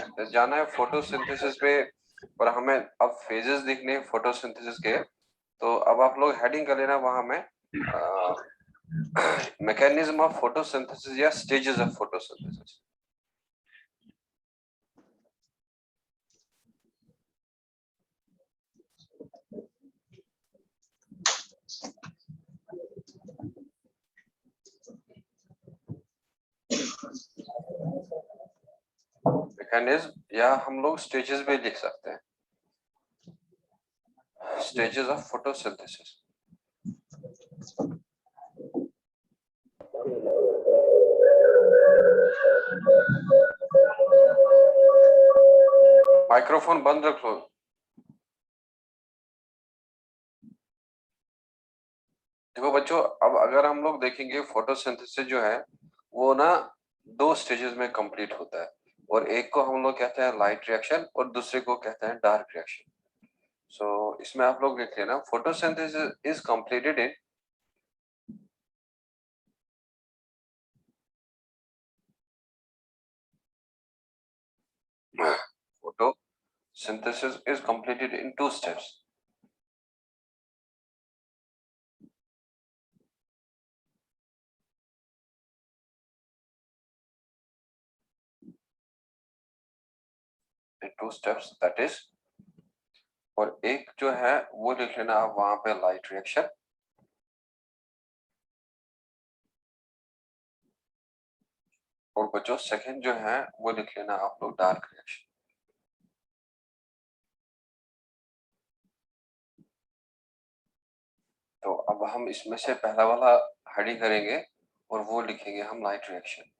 हमें जाना है फोटोसिंथेसिस पे और हमें अब फेजेस देखने हैं फोटोसिंथेसिस के। तो अब आप लोग हेडिंग कर लेना वहां में मैकेनिज्म ऑफ फोटोसिंथेसिस या स्टेजेस ऑफ फोटोसिंथेसिस। मैकेनिज्म या हम लोग स्टेजेस भी लिख सकते हैं, स्टेजेस ऑफ फोटोसिंथेसिस। माइक्रोफोन बंद रख लो। देखो बच्चों, अब अगर हम लोग देखेंगे फोटोसिंथेसिस जो है वो ना दो स्टेजेस में कंप्लीट होता है, और एक को हम लोग कहते हैं लाइट रिएक्शन और दूसरे को कहते हैं डार्क रिएक्शन। सो इसमें आप लोग देख लेना, photosynthesis is completed in photosynthesis is completed in two steps. In two steps, that is, और एक जो है वो लिख लेना आप वहां पे लाइट रिएक्शन, और बच्चों सेकंड जो है वो लिख लेना आप लोग डार्क रिएक्शन। तो अब हम इसमें से पहला वाला हेडिंग करेंगे और वो लिखेंगे हम लाइट रिएक्शन।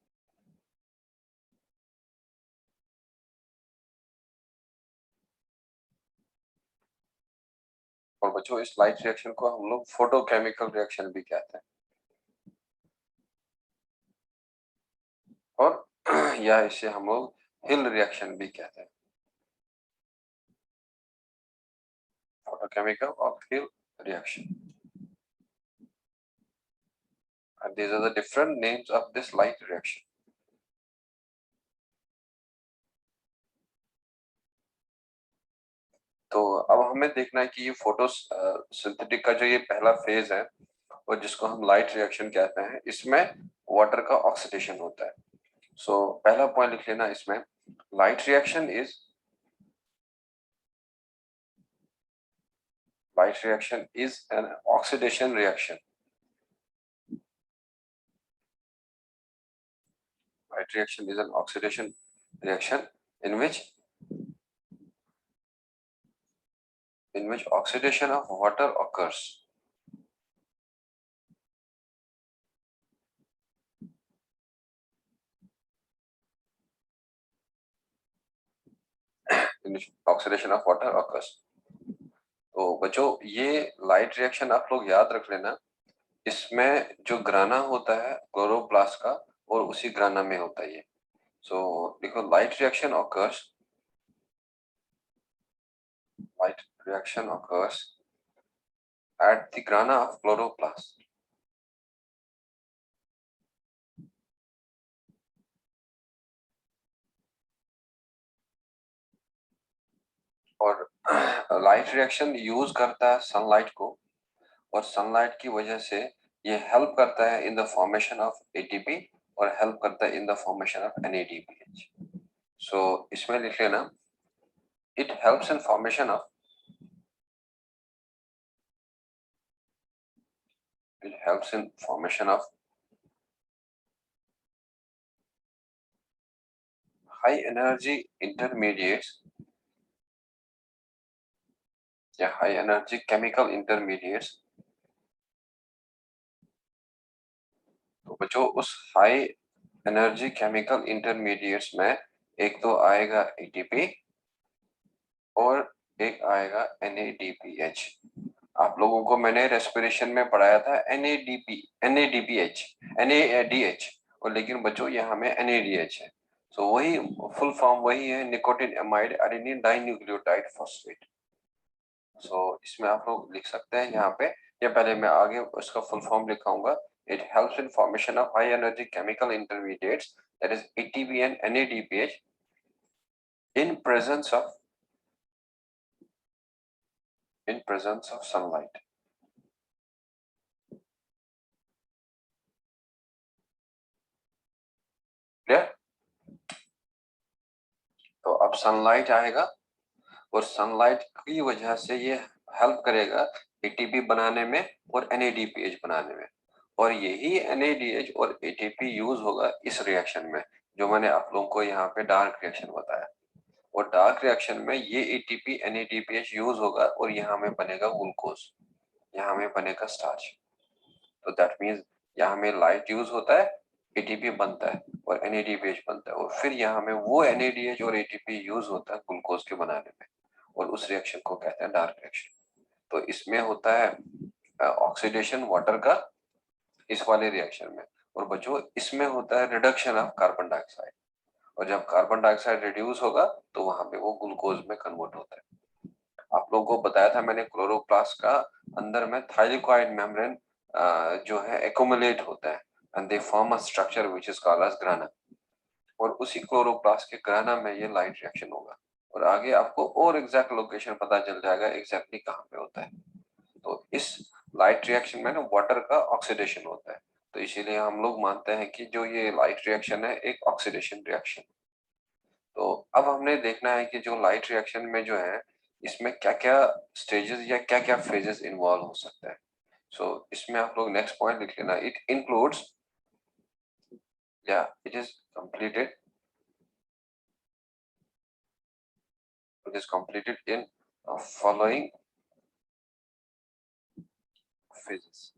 और बच्चों इस लाइट रिएक्शन को हम लोग फोटोकेमिकल रिएक्शन भी कहते हैं, और या इसे हम लोग हिल रिएक्शन भी कहते हैं, फोटोकेमिकल और हिल reaction. And these are the different names of this light reaction. तो अब हमें देखना है कि ये फोटो सिंथेटिक का जो ये पहला फेज है और जिसको हम लाइट रिएक्शन कहते हैं, इसमें वाटर का ऑक्सीडेशन होता है। सो पहला पॉइंट लिख लेना इसमें, light reaction is an oxidation reaction. Light reaction is an oxidation reaction in which oxidation of water occurs. In which oxidation of water occurs. तो बच्चों ये लाइट रिएक्शन आप लोग याद रख लेना, इसमें जो ग्राना होता है क्लोरोप्लास्ट का, और उसी ग्राना में होता है ये। सो देखो, light reaction occurs at the grana of chloroplast. और लाइट रिएक्शन यूज करता है सनलाइट को, और सनलाइट की वजह से ये हेल्प करता है in the formation of ATP और हेल्प करता है in the formation of NADPH। सो इसमें लिख लेना, it helps in formation of high energy intermediates या हाई एनर्जी केमिकल इंटरमीडिएट्स। तो बच्चों उस हाई एनर्जी केमिकल इंटरमीडिएट्स में एक तो आएगा एटीपी और एक आएगा NADPH। आप लोगों को मैंने रेस्पिरेशन में पढ़ाया था NADPH, और लेकिन बच्चों यहाँ में NADH है। सो वही फुल फॉर्म वही है, nicotinamide adenine dinucleotide phosphate. So इसमें आप लोग लिख सकते हैं यहाँ पे, या पहले मैं आगे उसका फुल फॉर्म लिखाऊंगा। It helps in formation of high energy chemical intermediates, that is ATP and NADPH, in presence of sunlight. Clear? तो अब सनलाइट आएगा और सनलाइट की वजह से ये हेल्प करेगा एटीपी बनाने में और NADPH बनाने में, और यही NADH और ATP यूज होगा इस रिएक्शन में जो मैंने आप लोगों को यहाँ पे डार्क रिएक्शन बताया। और डार्क रिएक्शन में ये ATP NADPH यूज होगा और यहाँ में बनेगा ग्लूकोज, यहाँ में बनेगा स्टार्च। तो दैट मीन्स यहाँ में लाइट यूज होता है, ATP बनता है और NADPH बनता है, और फिर यहाँ में वो NADH और ATP यूज होता है ग्लूकोज के बनाने में, और उस रिएक्शन को कहते हैं डार्क रिएक्शन। तो इसमें होता है ऑक्सीडेशन वाटर का इस वाले रिएक्शन में, और बच्चों इसमें होता है रिडक्शन ऑफ कार्बन डाइऑक्साइड, और जब कार्बन डाइऑक्साइड रिड्यूस होगा तो वहां पे वो ग्लूकोज में कन्वर्ट होता है। आप लोगों को बताया था मैंने क्लोरोप्लास्ट का अंदर में थाइलाकोइड मेम्ब्रेन जो है एक्युमुलेट होता है and they form a structure which is called as grana, और उसी क्लोरोप्लास्ट के ग्राना में ये लाइट रिएक्शन होगा, और आगे आपको और एग्जैक्ट लोकेशन पता चल जाएगा एग्जैक्टली कहाँ पे होता है। तो इस लाइट रिएक्शन में ना वाटर का ऑक्सीडेशन होता है, तो इसीलिए हम लोग मानते हैं कि जो ये लाइट रिएक्शन है एक ऑक्सीडेशन रिएक्शन। तो अब हमने देखना है कि जो लाइट रिएक्शन में जो है इसमें क्या क्या स्टेजेस या क्या क्या फेजेस इन्वॉल्व हो सकता है। सो इसमें आप लोग नेक्स्ट पॉइंट लिख लेना, इट इंक्लूड्स या it is completed, it is completed in following phases.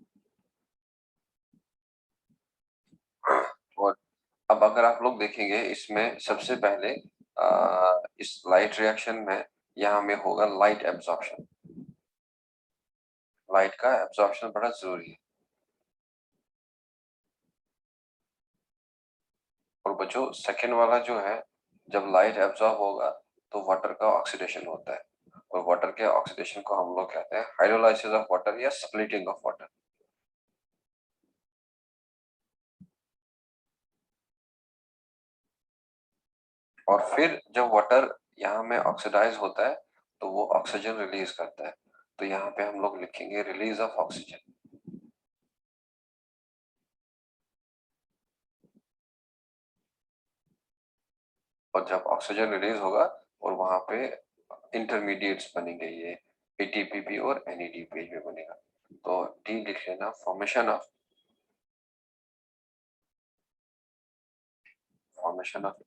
और अब अगर आप लोग देखेंगे इसमें सबसे पहले इस लाइट रिएक्शन में यहाँ में होगा लाइट एब्जॉर्प्शन, लाइट का एब्जॉर्प्शन बड़ा जरूरी है। और बच्चों सेकेंड वाला जो है, जब लाइट एब्जॉर्ब होगा तो वाटर का ऑक्सीडेशन होता है, और वाटर के ऑक्सीडेशन को हम लोग कहते हैं हाइड्रोलाइसिस ऑफ वाटर या स्प्लिटिंग ऑफ वाटर। और फिर जब वाटर यहाँ में ऑक्सीडाइज होता है तो वो ऑक्सीजन रिलीज करता है, तो यहाँ पे हम लोग लिखेंगे रिलीज ऑफ ऑक्सीजन। और जब ऑक्सीजन रिलीज होगा और वहां पे इंटरमीडिएट्स बनेंगे, ये ATP भी और NADPH भी बनेगा। तो डी लिख लेना, formation of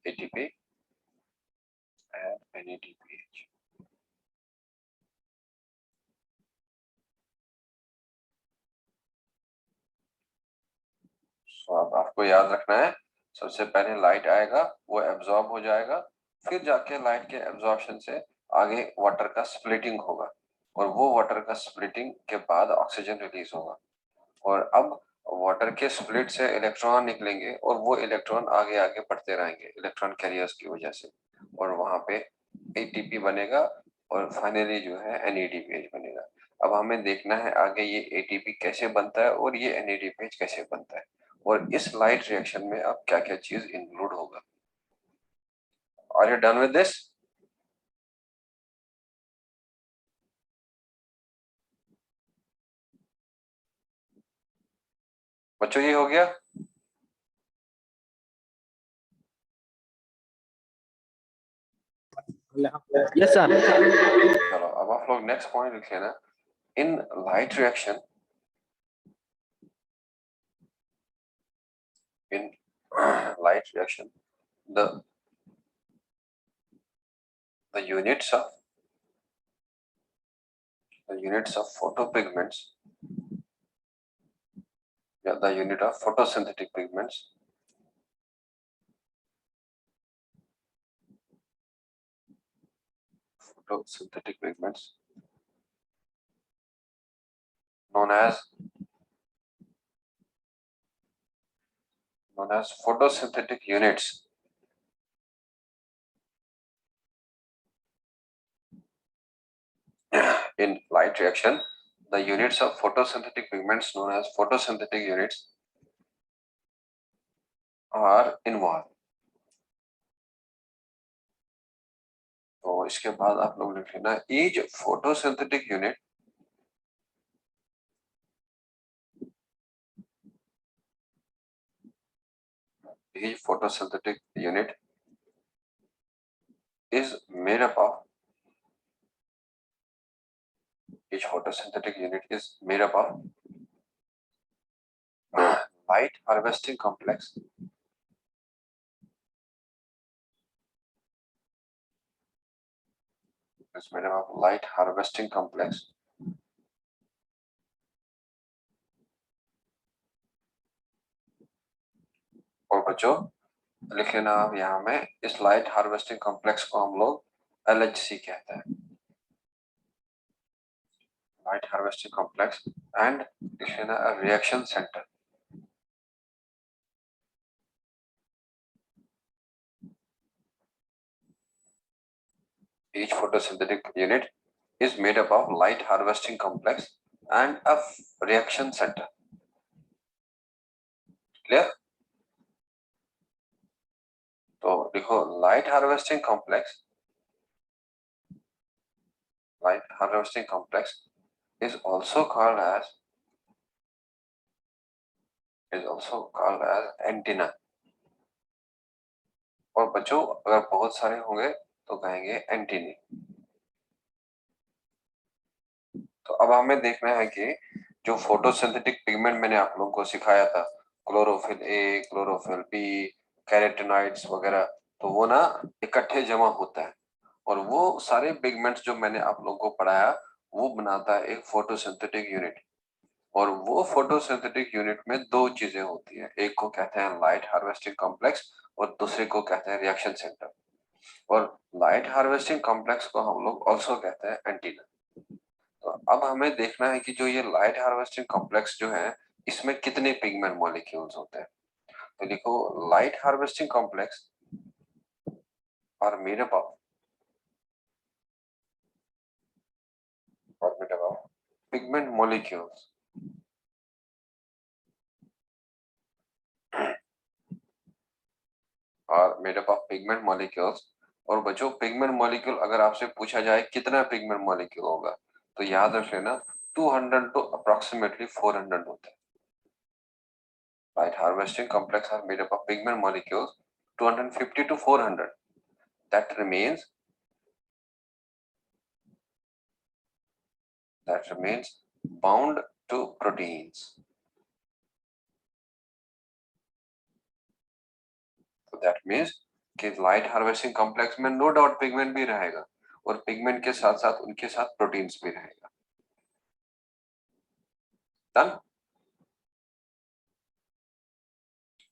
ATP and NADPH। तो अब आपको याद रखना है, सबसे पहले लाइट आएगा, वो एब्जॉर्ब हो जाएगा, फिर जाके लाइट के एब्जॉर्प्शन से आगे वाटर का स्प्लिटिंग होगा, और वो वाटर का स्प्लिटिंग के बाद ऑक्सीजन रिलीज होगा, और अब वाटर के स्प्लिट से इलेक्ट्रॉन निकलेंगे और वो इलेक्ट्रॉन आगे आगे बढ़ते रहेंगे इलेक्ट्रॉन कैरियर्स की वजह से, और वहां पे ATP बनेगा और फाइनली जो है NADPH बनेगा। अब हमें देखना है आगे ये ATP कैसे बनता है और ये NADPH कैसे बनता है, और इस लाइट रिएक्शन में अब क्या क्या चीज इंक्लूड होगा। Are you done with this? बच्चों ये हो गया? Yes sir. चलो अब आप लोग नेक्स्ट पॉइंट लिख लेना, in light reaction, in light reaction, the the units of photopigments, yeah, the unit of photosynthetic pigments known as photosynthetic units in light reaction. The units of photosynthetic pigments known as photosynthetic units are involved. तो इसके बाद आप लोग लिख लेना each photosynthetic unit each photosynthetic unit is made up of each photosynthetic unit is made up of light harvesting complex is made up of light harvesting complex और बच्चों लिख लेना आप यहाँ में इस लाइट हार्वेस्टिंग कॉम्प्लेक्स को हम लोग LHC कहते हैं लाइट हार्वेस्टिंग कॉम्प्लेक्स एंड लिख लेना reaction centre each photosynthetic unit is made up of light harvesting complex and a reaction center clear तो लिखो light harvesting complex is also called as antenna और बच्चों अगर बहुत सारे होंगे तो कहेंगे एंटीनी तो अब हमें देखना है कि जो फोटोसिंथेटिक पिगमेंट मैंने आप लोगों को सिखाया था chlorophyll A chlorophyll B carotenoids वगैरह तो वो ना इकट्ठे जमा होता है और वो सारे पिगमेंट्स जो मैंने आप लोगों को पढ़ाया वो बनाता है एक फोटोसिंथेटिक यूनिट और वो फोटोसिंथेटिक यूनिट में दो चीजें होती है एक को कहते हैं लाइट हार्वेस्टिंग कॉम्प्लेक्स और दूसरे को कहते हैं रिएक्शन सेंटर और लाइट हार्वेस्टिंग कॉम्प्लेक्स को हम लोग ऑल्सो कहते हैं एंटीना तो अब हमें देखना है कि जो ये लाइट हार्वेस्टिंग कॉम्प्लेक्स जो है इसमें कितने पिगमेंट मॉलिक्यूल्स होते हैं तो लिखो लाइट हार्वेस्टिंग कॉम्प्लेक्स और made up of pigment molecules और made up of pigment molecules और बच्चों पिगमेंट मॉलिक्यूल अगर आपसे पूछा जाए कितना पिगमेंट मॉलिक्यूल होगा तो याद रख लेना 200 टू अप्रोक्सीमेटली 400 होते हैं light harvesting complex are made up of pigment molecules 250 to 400 that remains bound to proteins so that means कि लाइट हार्वेस्टिंग कॉम्प्लेक्स में नो डाउट पिगमेंट भी रहेगा और पिगमेंट के साथ साथ उनके साथ प्रोटीन्स भी रहेगा डन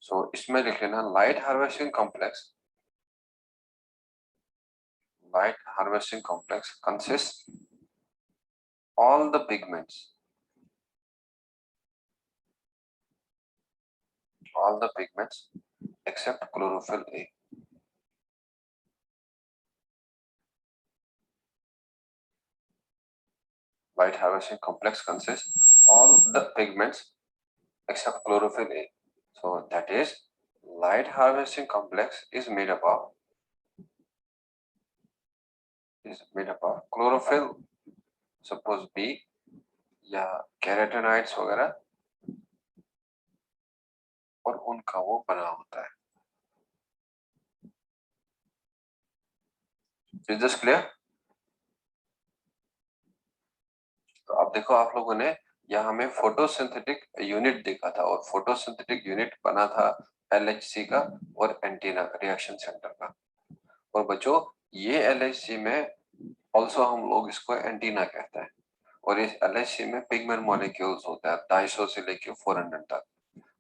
सो इसमें लिख लेना light harvesting complex consist all the pigments except chlorophyll A light harvesting complex consists all the pigments except chlorophyll A so that is light harvesting complex is made up of chlorophyll suppose B या carotenoids वगैरह और उनका वो बना होता है is this clear तो अब देखो आप लोगों ने यहाँ हमें फोटोसिंथेटिक यूनिट देखा था और फोटोसिंथेटिक यूनिट बना था LHC का और एंटीना रिएक्शन सेंटर का और बच्चों ये LHC में ऑल्सो हम लोग इसको एंटीना कहते हैं और इस LHC में पिगमेंट मॉलिक्यूल्स होता है 250 से लेके 400 तक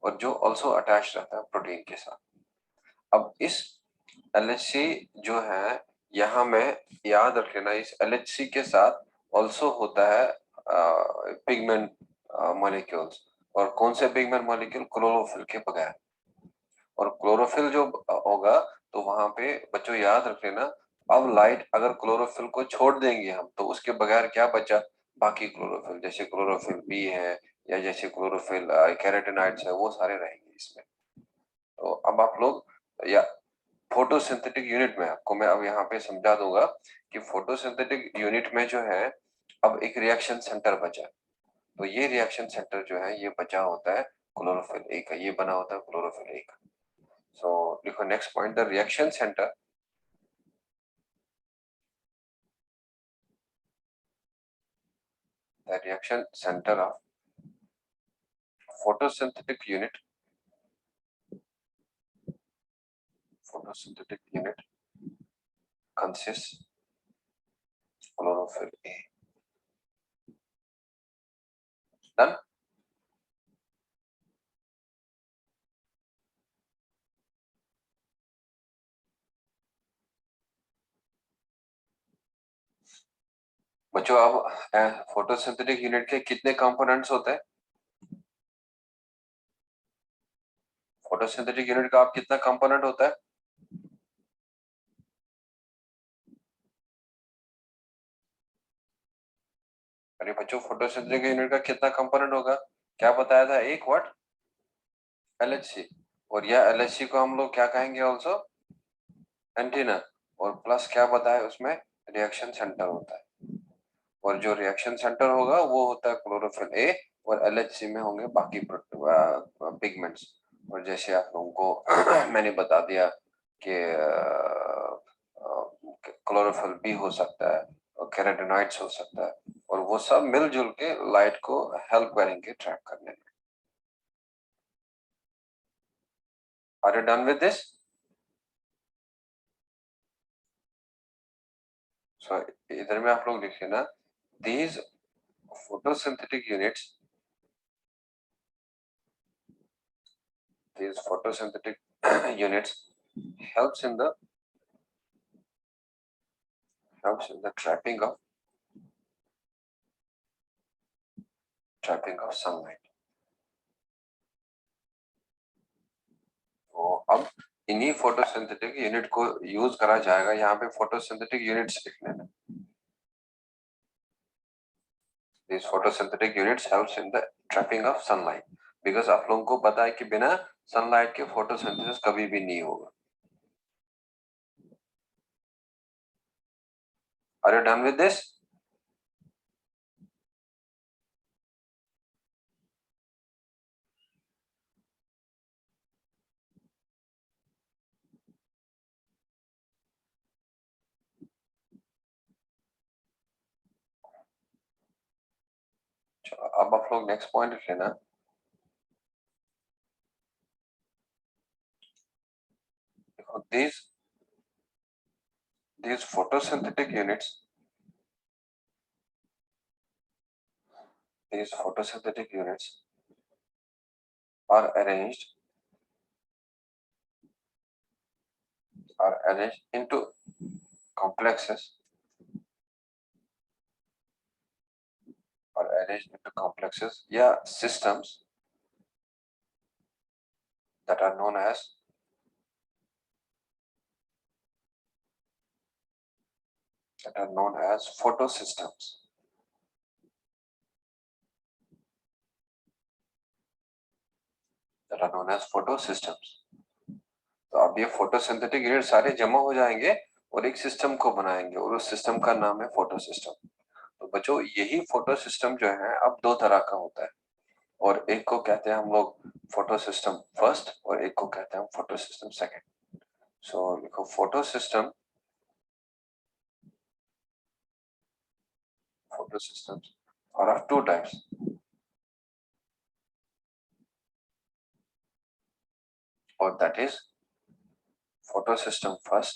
और जो ऑल्सो अटैच रहता है प्रोटीन के साथ अब इस LHC जो है यहाँ में याद रख लेना इस LHC के साथ ऑल्सो होता है पिगमेंट मॉलिक्यूल्स और कौन से पिगमेंट मॉलिक्यूल क्लोरोफिल के बगैर और क्लोरोफिल जो होगा तो वहां पे बच्चों याद रख लेना अब लाइट अगर क्लोरोफिल को छोड़ देंगे हम तो उसके बगैर क्या बचा बाकी क्लोरोफिल जैसे क्लोरोफिल बी है या जैसे क्लोरोफिल कैरोटीनॉइड्स है वो सारे रहेंगे इसमें तो अब आप लोग या फोटोसिंथेटिक यूनिट में आपको मैं अब यहाँ पे समझा दूंगा कि फोटोसिंथेटिक यूनिट में जो है अब एक रिएक्शन सेंटर बचा। तो ये रिएक्शन सेंटर जो है ये बचा होता है क्लोरोफिल ए का, ये बना होता है क्लोरोफिल ए का। सो लिखो next point, the reaction centre, the reaction center of photosynthetic unit, photosynthetic unit consists chlorophyll A. Done? बच्चों अब फोटोसिंथेटिक यूनिट के कितने कंपोनेंट्स होते हैं? फोटोसिंथेटिक यूनिट का आप कितना कंपोनेंट होता है? अरे बच्चों फोटोसिंथेटिक यूनिट का कितना कंपोनेंट होगा? क्या बताया था? एक व्हाट? LHC। और यह LHC को हम लोग क्या कहेंगे ऑल्सो? एंटीना। और प्लस क्या बताया उसमें? रिएक्शन सेंटर होता है। और जो रिएक्शन सेंटर होगा वो होता है क्लोरोफिल ए, और LHC में होंगे बाकी पिगमेंट्स। और जैसे आप लोगों को मैंने बता दिया कि क्लोरोफिल बी हो सकता है और कैरोटीनॉइड्स हो सकता है, और वो सब मिलजुल के लाइट को हेल्प करेंगे ट्रैप करने में। Are you done with this? So इधर में आप लोग लिखिए ना, these photosynthetic units, these photosynthetic units helps in the trapping of sunlight. तो अब इन्हीं फोटोसिंथेटिक यूनिट को यूज करा जाएगा। यहाँ पे फोटोसिंथेटिक यूनिट्स लिखने में, these photosynthetic units helps in the trapping of sunlight, because आप लोगों को पता है कि बिना सनलाइट के फोटोसिंथेसिस कभी भी नहीं होगा। Are you done with this? चलो अब आप लोग नेक्स्ट पॉइंट लिख लेना। देखो these photosynthetic units, these photosynthetic units are arranged into complexes, या systems that are known as photosystems. That are known as photosystems. तो अब ये फोटोसिंथेटिक यूनिट सारे जमा हो जाएंगे और एक सिस्टम को बनाएंगे, और उस सिस्टम का नाम है फोटोसिस्टम। तो बच्चों यही फोटोसिस्टम जो है अब दो तरह का होता है, और एक को कहते हैं हम लोग फोटोसिस्टम फर्स्ट, और एक को कहते हैं फोटोसिस्टम सेकंड। सो लिखो photosystem, photosystems are of two types, or that is photosystem first,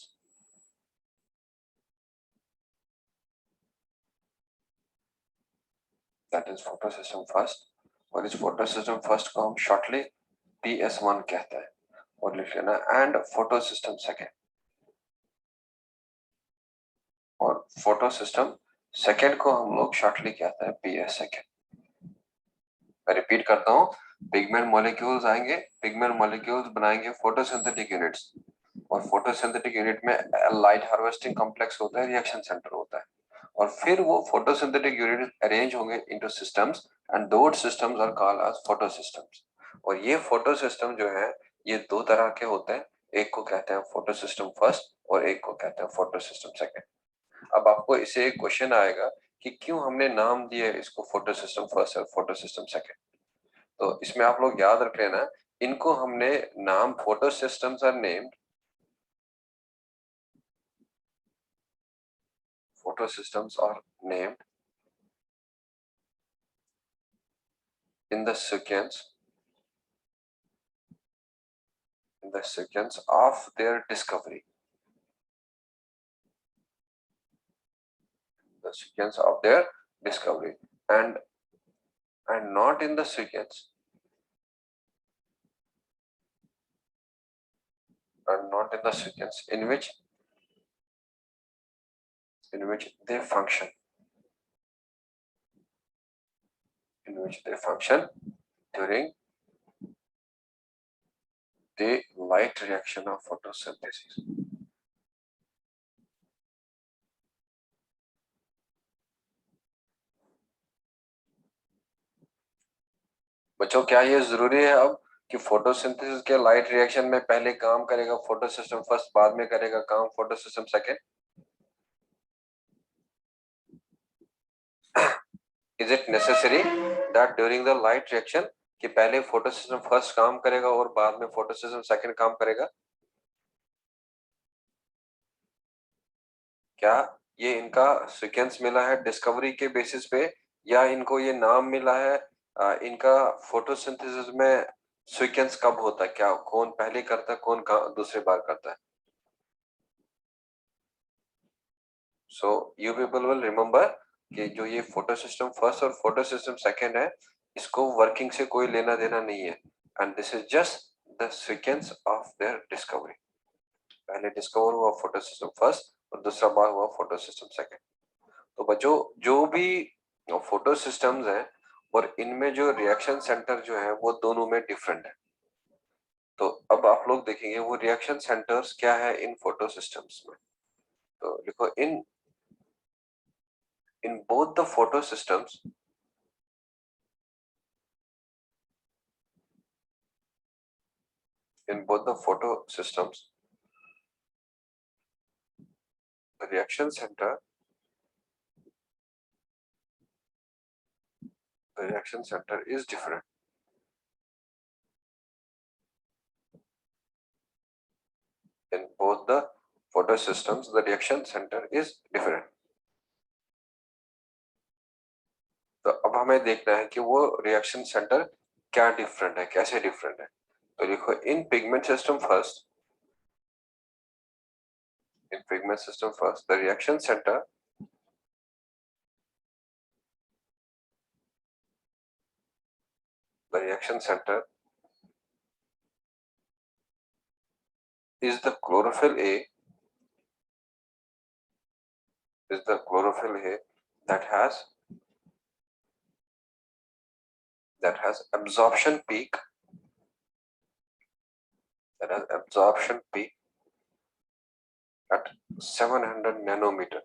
और इस फोटोसिस्टम फर्स्ट को हम शॉर्टली PS1 कहते हैं, और लिख लेना, एंड फोटोसिस्टम सेकंड, और फोटोसिस्टम सेकंड को हम लोग शॉर्टली कहते हैं PS सेकंड। मैं रिपीट करता हूँ, पिगमेंट मॉलिक्यूल्स आएंगे, पिगमेंट मॉलिक्यूल्स बनाएंगे फोटोसिंथेटिक यूनिट्स, और फोटोसिंथेटिक यूनिट में लाइट हार्वेस्टिंग कॉम्प्लेक्स होता है, रिएक्शन सेंटर होता है, और फिर वो फोटोसिंथेटिक यूनिट अरेंज होंगे into systems, and those systems are called as photosystems. और ये फोटोसिस्टम जो है ये दो तरह के होते हैं, एक को कहते हैं फोटो सिस्टम फर्स्ट और एक को कहते हैं फोटो सिस्टम सेकेंड। अब आपको इसे एक क्वेश्चन आएगा कि क्यों हमने नाम दिया है इसको फोटो सिस्टम फर्स्ट और फोटो सिस्टम सेकेंड। तो इसमें आप लोग याद रख लेना, इनको हमने नाम photosystems are named, photosystems are named in the sequence of their discovery, the sequence of their discovery, and not in the sequence, and not in the sequence in which they function, during the light reaction of photosynthesis. बच्चों क्या ये जरूरी है अब कि photosynthesis के light reaction में पहले काम करेगा फोटो सिस्टम फर्स्ट, बाद में करेगा काम photo system second? Is it necessary that during the light reaction कि पहले फोटो सिस्टम फर्स्ट काम करेगा और बाद में फोटो सिस्टम सेकेंड काम करेगा? क्या ये इनका सीक्वेंस मिला है डिस्कवरी के बेसिस पे, या इनको ये नाम मिला है इनका फोटोसिंथेसिस में सीक्वेंस कब होता है, क्या कौन पहले करता है कौन दूसरी बार करता है? So you people will remember कि जो ये फोटो सिस्टम फर्स्ट और फोटो सिस्टम सेकेंड है, इसको वर्किंग से कोई लेना देना नहीं है, and this is just the sequence of their discovery. पहले डिस्कवर हुआ फोटो सिस्टम फर्स्ट और दूसरा बार हुआ फोटो सिस्टम सेकेंड। तो बच्चों जो भी फोटो सिस्टम्स हैं और इनमें जो रिएक्शन सेंटर जो है वो दोनों में डिफरेंट है। तो अब आप लोग देखेंगे वो रिएक्शन सेंटर्स क्या है इन फोटो सिस्टम्स में। तो देखो in both the photo systems, in both the photo systems, the reaction center is different. In both the photo systems, the reaction center is different. तो अब हमें देखना है कि वो रिएक्शन सेंटर क्या डिफरेंट है, कैसे डिफरेंट है। तो देखो in pigment system first, in pigment system first, the reaction center is the chlorophyll A, that has absorption peak, at 700 nanometer.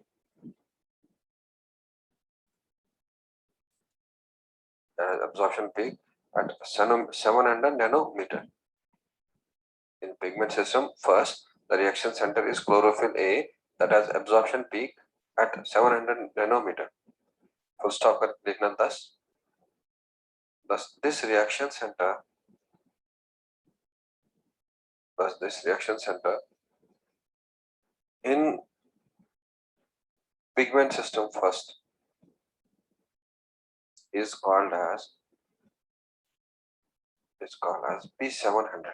Absorption peak at 700 nanometer. In pigment system first, the reaction center is chlorophyll A that has absorption peak at 700 nanometer. Full stop कर लिखना 10. Thus this reaction center in pigment system first is called as P700.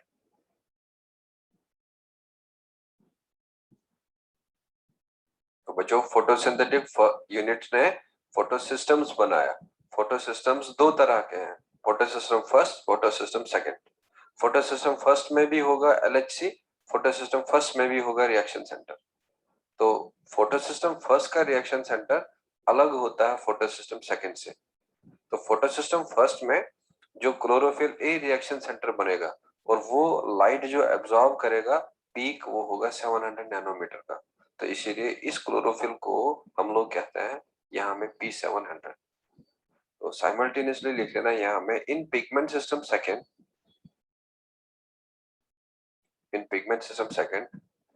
तो बच्चों photosynthetic unit ने photo systems बनाया। Photo systems दो तरह के हैं, photo system first, photo system second. Photo system first में भी होगा LHC, फोटो सिस्टम फर्स्ट में भी होगा रिएक्शन सेंटर। तो फोटो सिस्टम फर्स्ट का रिएक्शन सेंटर अलग होता है फोटो सिस्टम सेकेंड से। तो फोटो सिस्टम फर्स्ट में जो क्लोरोफिल ए रिएक्शन सेंटर बनेगा और वो लाइट जो एब्जॉर्ब करेगा पीक वो होगा 700 नैनोमीटर का। तो इसीलिए इस क्लोरोफिल को हम लोग कहते हैं यहाँ में P700। तो साइमल्टेनियसली लिख लेना यहाँ में in pigment system second, in pigment system second,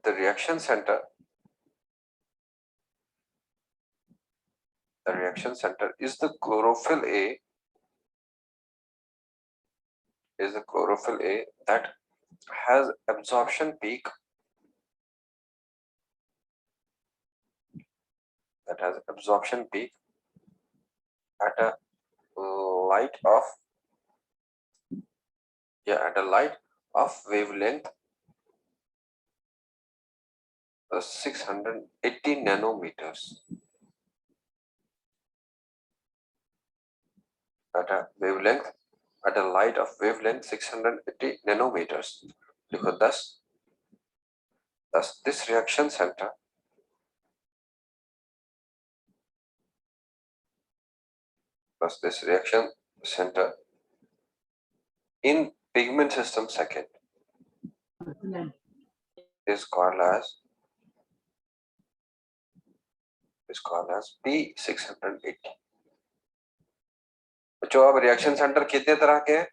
the reaction center is the chlorophyll A, that has absorption peak at a light of wavelength 680 nanometers. At a light of wavelength 680 nanometers. Because thus this reaction center in pigment system second is called as P680. बच्चों अब reaction centre कितने तरह के हैं?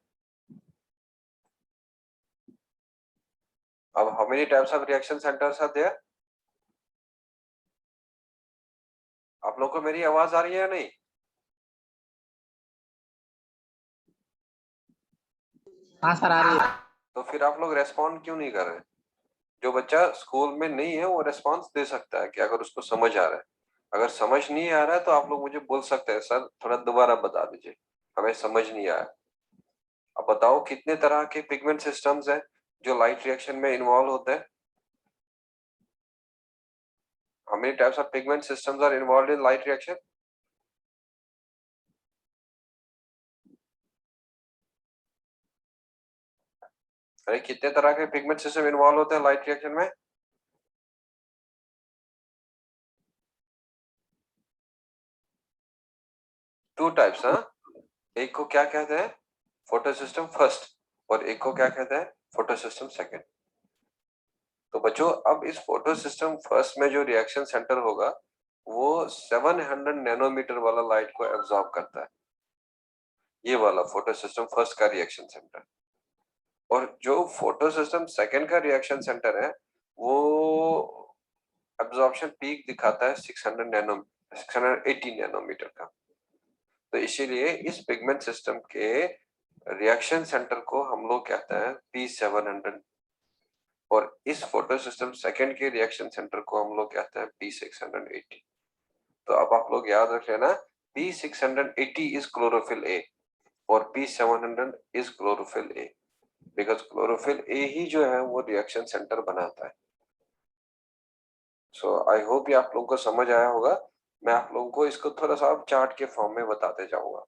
अब how many types of reaction centers are there? आप लोग को मेरी आवाज आ रही है या नहीं? हाँ सर आ रही है। तो फिर आप लोग रेस्पॉन्ड क्यों नहीं कर रहे? जो बच्चा स्कूल में नहीं है वो रेस्पॉन्स दे सकता है कि अगर उसको समझ आ रहा है। अगर समझ नहीं आ रहा है तो आप लोग मुझे बोल सकते हैं, सर थोड़ा दोबारा बता दीजिए, हमें समझ नहीं आया। अब बताओ कितने तरह के पिगमेंट सिस्टम्स हैं जो लाइट रिएक्शन में इन्वॉल्व होते हैं? How many types of pigment systems are involved in light reaction? अरे कितने तरह के पिगमेंट सिस्टम इन्वॉल्व होते हैं लाइट रिएक्शन में? टू टाइप्स, हाँ। एक को क्या कहते हैं? फोटो सिस्टम फर्स्ट, और एक को क्या कहते हैं? Photo system second. तो बच्चों अब इस फोटो सिस्टम फर्स्ट में जो रिएक्शन सेंटर होगा वो 700 नैनोमीटर वाला लाइट को एब्जॉर्ब करता है, ये वाला फोटो सिस्टम फर्स्ट का रिएक्शन सेंटर। और जो फोटो सिस्टम सेकंड का रिएक्शन सेंटर है वो एब्जॉर्प्शन पीक दिखाता है 680 नैनोमीटर का। तो इसीलिए इस पिगमेंट सिस्टम के रिएक्शन सेंटर को हम लोग कहते हैं P700, और इस फोटो सिस्टम सेकंड के रिएक्शन सेंटर को हम लोग कहते हैं P680। तो अब आप लोग याद रख लेना, P680 इज क्लोरोफिल ए और P700 is chlorophyll A, because chlorophyll A ही जो है वो रिएक्शन सेंटर बनाता है। सो आई होप ये आप लोगों को समझ आया होगा। मैं आप लोगों को इसको थोड़ा सा चार्ट के फॉर्म में बताते जाऊंगा।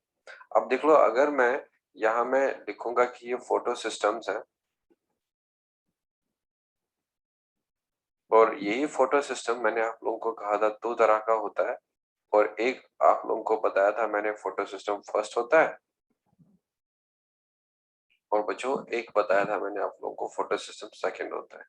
अब देख लो, अगर मैं यहाँ मैं लिखूंगा कि ये फोटो सिस्टम्स है, और यही फोटो सिस्टम मैंने आप लोगों को कहा था दो तरह का होता है, और एक आप लोगों को बताया था मैंने फोटो सिस्टम फर्स्ट होता है, और बच्चों एक बताया था मैंने आप लोगों को फोटो सिस्टम सेकंड होता है।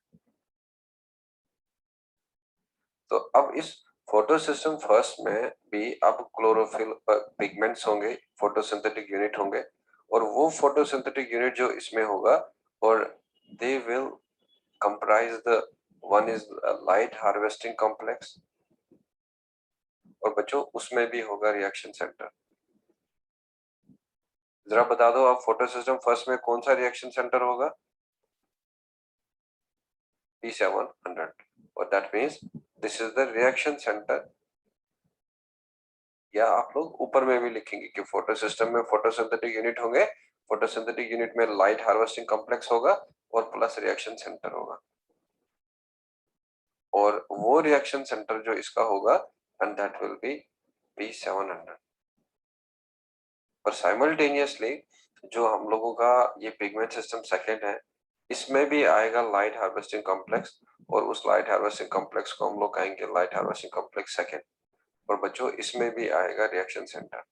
तो अब इस फोटो सिस्टम फर्स्ट में भी अब क्लोरोफिल पिगमेंट्स होंगे, फोटोसिंथेटिक यूनिट होंगे, और वो फोटोसिंथेटिक यूनिट जो इसमें होगा, और they will comprise the one is light harvesting complex, और बच्चों उसमें भी होगा रिएक्शन सेंटर। जरा बता दो आप, फोटो सिस्टम फर्स्ट में कौन सा रिएक्शन सेंटर होगा? P700, और that means this is the reaction centre. या आप लोग ऊपर में भी लिखेंगे कि फोटो सिस्टम में फोटोसिंथेटिक यूनिट होंगे, फोटोसिंथेटिक यूनिट में लाइट हार्वेस्टिंग कॉम्प्लेक्स होगा और प्लस रिएक्शन सेंटर होगा, और वो रिएक्शन सेंटर जो इसका होगा and that will be P700। और साइमल्टेनियसली जो हम लोगों का ये पिगमेंट सिस्टम सेकंड है, इसमें भी आएगा लाइट हार्वेस्टिंग कॉम्प्लेक्स, और उस लाइट हार्वेस्टिंग कॉम्प्लेक्स को हम लोग कहेंगे लाइट हार्वेस्टिंग कॉम्प्लेक्स सेकंड, और बच्चों इसमें भी आएगा रिएक्शन सेंटर,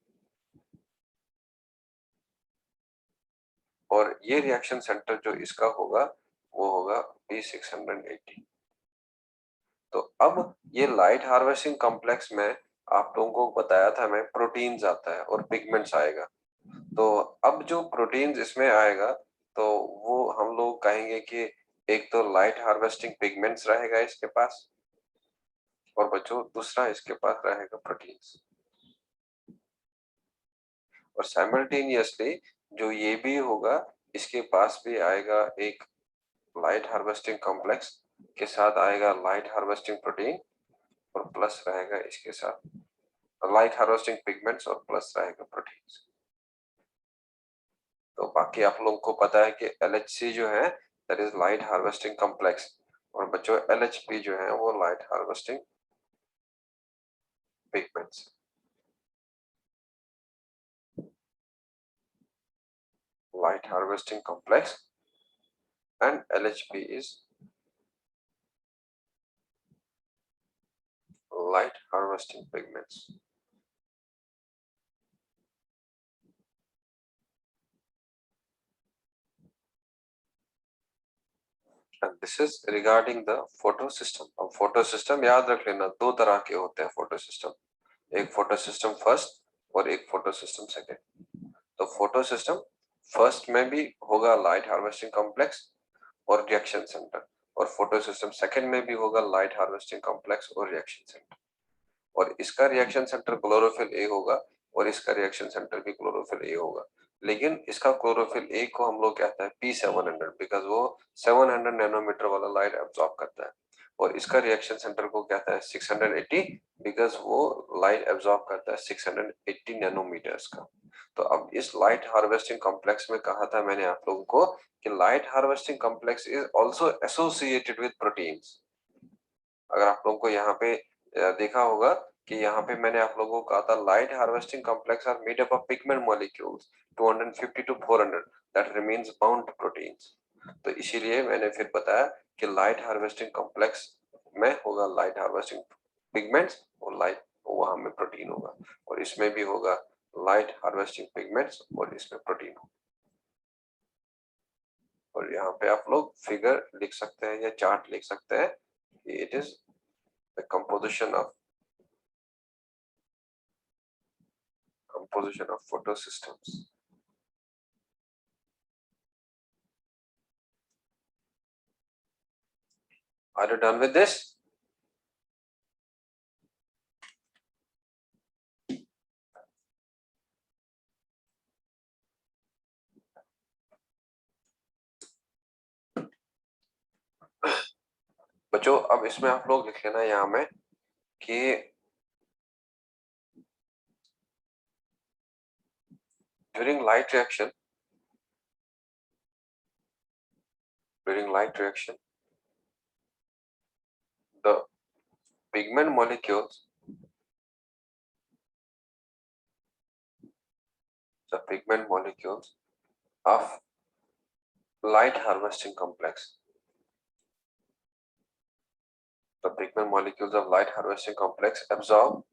और ये रिएक्शन सेंटर जो इसका होगा वो होगा P680। तो अब ये लाइट हार्वेस्टिंग कॉम्प्लेक्स में आप लोगों को बताया था मैं, प्रोटीन्स आता है और पिगमेंट्स आएगा। तो अब जो प्रोटीन्स इसमें आएगा तो वो हम लोग कहेंगे कि एक तो लाइट हार्वेस्टिंग पिगमेंट्स रहेगा इसके पास, और बच्चों दूसरा इसके पास रहेगा प्रोटीन्स। और साइमल्टेनियसली जो ये भी होगा, इसके पास भी आएगा एक लाइट हार्वेस्टिंग कॉम्प्लेक्स के साथ आएगा लाइट हार्वेस्टिंग प्रोटीन, और प्लस रहेगा इसके साथ लाइट हार्वेस्टिंग पिगमेंट्स, और प्लस रहेगा प्रोटीन्स। तो बाकी आप लोगों को पता है कि LHC जो है that is light harvesting complex, और बच्चों LHP जो है वो light harvesting pigments. Light harvesting complex and LHP is light harvesting pigments. And this is regarding the photosystem. अब photosystem याद रख लेना, दो तरह के होते हैं photosystem, एक photosystem first और एक photosystem second। तो photosystem first में भी होगा light harvesting complex और reaction center, और photosystem second में भी होगा light harvesting complex और reaction center। और इसका रिएक्शन सेंटर क्लोरोफिल ए होगा, और इसका रिएक्शन सेंटर भी क्लोरोफिल ए होगा। लेकिन इसका क्लोरोफिल ए को हम लोग कहते हैं P700, बिकॉज वो 700 नैनोमीटर वाला लाइट एब्जॉर्ब करता है, और इसका रिएक्शन सेंटर को कहता है 680, बिकॉज वो लाइट एब्जॉर्ब करता है 680 नैनोमीटर्स का। तो अब इस लाइट हार्वेस्टिंग कॉम्प्लेक्स में कहा था मैंने आप लोगों को कि light harvesting complex is also associated with proteins. अगर आप लोगों को यहाँ पे देखा होगा कि यहाँ पे मैंने आप लोगों को कहा था light harvesting complex are made up of pigment molecules 250 to 400 that remains bound to proteins. तो इसीलिए मैंने फिर बताया कि लाइट हार्वेस्टिंग कॉम्प्लेक्स में होगा लाइट हार्वेस्टिंग पिगमेंट्स, और लाइट वहां में प्रोटीन होगा, और इसमें भी होगा लाइट हार्वेस्टिंग पिगमेंट्स और इसमें प्रोटीन होगा। और यहाँ पे आप लोग फिगर लिख सकते हैं या चार्ट लिख सकते हैं कि it is the composition of photosystems. Are you done with this? बच्चों अब इसमें आप लोग लिख लेना यहाँ में कि during light reaction the pigment molecules of light harvesting complex absorb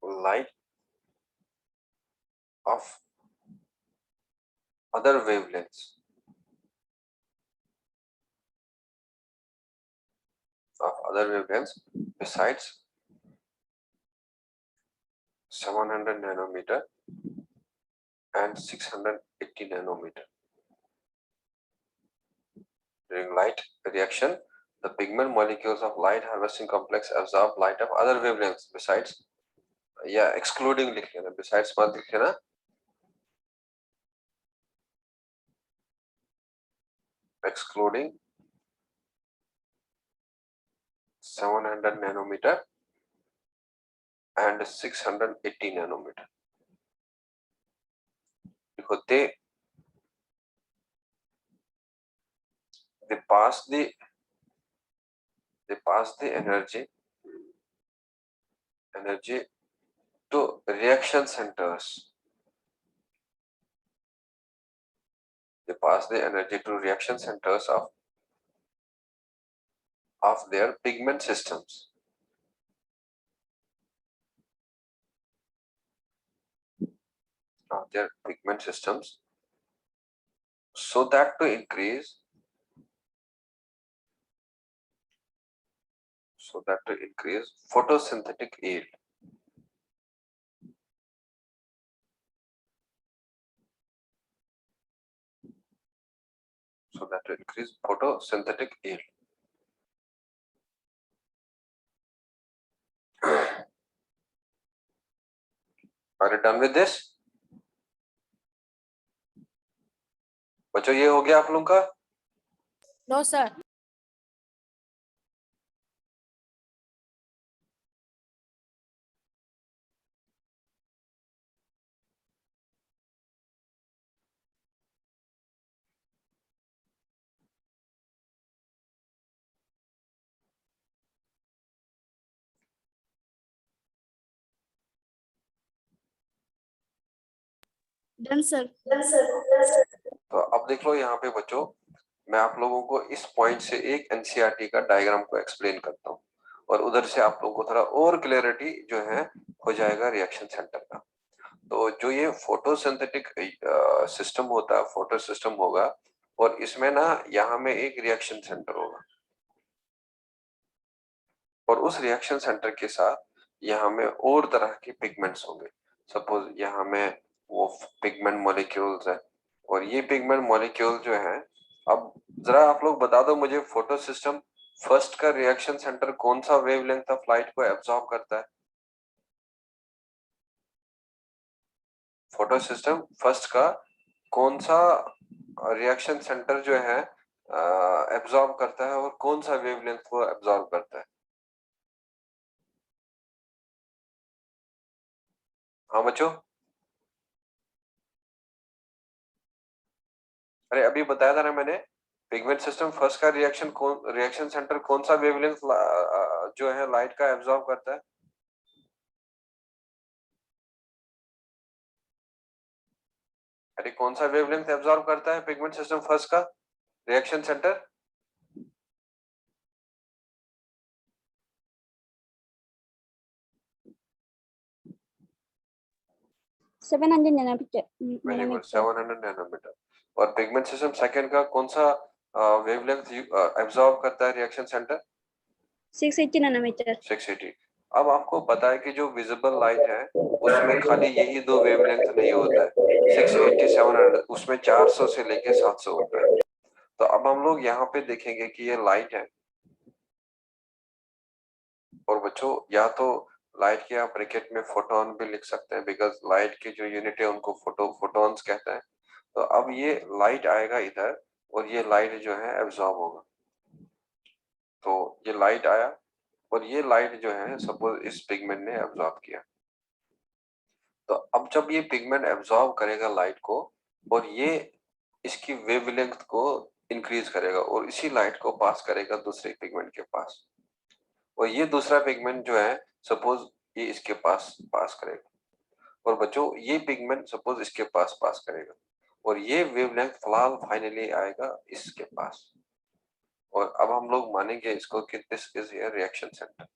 light of other wavelengths besides 700 nanometer and 680 nanometer. During light reaction, the pigment molecules of light harvesting complex absorb light of other wavelengths besides, या excluding लिख लेना, besides मत लिख लेना, excluding 700 nanometer and 680 nanometer, because they pass the energy to reaction centers. They pass the energy to reaction centers of their pigment systems. So that to increase photosynthetic yield. so that will increase photosynthetic yield. Are you done with this? बच्चों ये हो गया आप लोगों का? No, sir. Done, sir. तो अब देख लो यहाँ पे बच्चों, मैं आप लोगों को इस पॉइंट से एक एनसीईआरटी का डायग्राम को एक्सप्लेन करता हूँ और उधर से आप लोगों को थोड़ा और क्लैरिटी जो है हो जाएगा रिएक्शन सेंटर का। तो जो ये फोटोसिंथेटिक सिस्टम होता है, फोटो सिस्टम होगा और इसमें ना यहाँ में एक रिएक्शन सेंटर होगा और उस रिएक्शन सेंटर के साथ यहाँ में और तरह के पिगमेंट्स होंगे। सपोज यहाँ में वो पिगमेंट मॉलिक्यूल्स है और ये पिगमेंट मॉलिक्यूल जो है, अब जरा आप लोग बता दो मुझे, फोटो सिस्टम फर्स्ट का रिएक्शन सेंटर कौन सा वेवलेंथ ऑफ लाइट को एब्जॉर्ब करता है? फोटो सिस्टम फर्स्ट का कौन सा रिएक्शन सेंटर जो है एब्जॉर्ब करता है और कौन सा वेवलेंथ को एब्जॉर्ब करता है? हाँ बच्चों, अरे अभी बताया था ना मैंने, पिगमेंट सिस्टम फर्स्ट का रिएक्शन सेंटर कौन सा वेवलेंथ जो है लाइट का एब्जॉर्ब करता है? अरे कौन सा वेवलेंथ एब्जॉर्ब करता है पिगमेंट सिस्टम फर्स्ट का reaction centre? 700 nanometer. Very good, 700 nanometre. और पिगमेंट सिस्टम सेकंड का कौन सा वेवलेंथ एब्जॉर्ब करता है रिएक्शन सेंटर? 680 nanometer. 680। अब आपको पता है कि जो विजिबल लाइट है उसमें खाली यही दो वेवलेंथ नहीं होता है, 680 700, उसमें 400 से लेके 700 होता है। तो अब हम लोग यहाँ पे देखेंगे कि ये लाइट है और बच्चों या तो लाइट के आप ब्रैकेट में फोटोन भी लिख सकते हैं, बिकॉज लाइट की जो यूनिट है उनको फोटोन्स कहते हैं। तो अब ये लाइट आएगा इधर और ये लाइट जो है एब्जॉर्ब होगा। तो ये लाइट आया और ये लाइट जो है सपोज इस पिगमेंट ने एब्जॉर्ब किया। तो अब जब ये पिगमेंट एब्जॉर्ब करेगा लाइट को और ये इसकी वेवलेंथ को इंक्रीज करेगा और इसी लाइट को पास करेगा दूसरे पिगमेंट के पास, और ये दूसरा पिगमेंट जो है सपोज ये इसके पास पास करेगा और बच्चों ये पिगमेंट सपोज इसके पास पास करेगा और ये वेवलेंथ फिलहाल फाइनली आएगा इसके पास। और अब हम लोग मानेंगे इसको कि this is a reaction centre.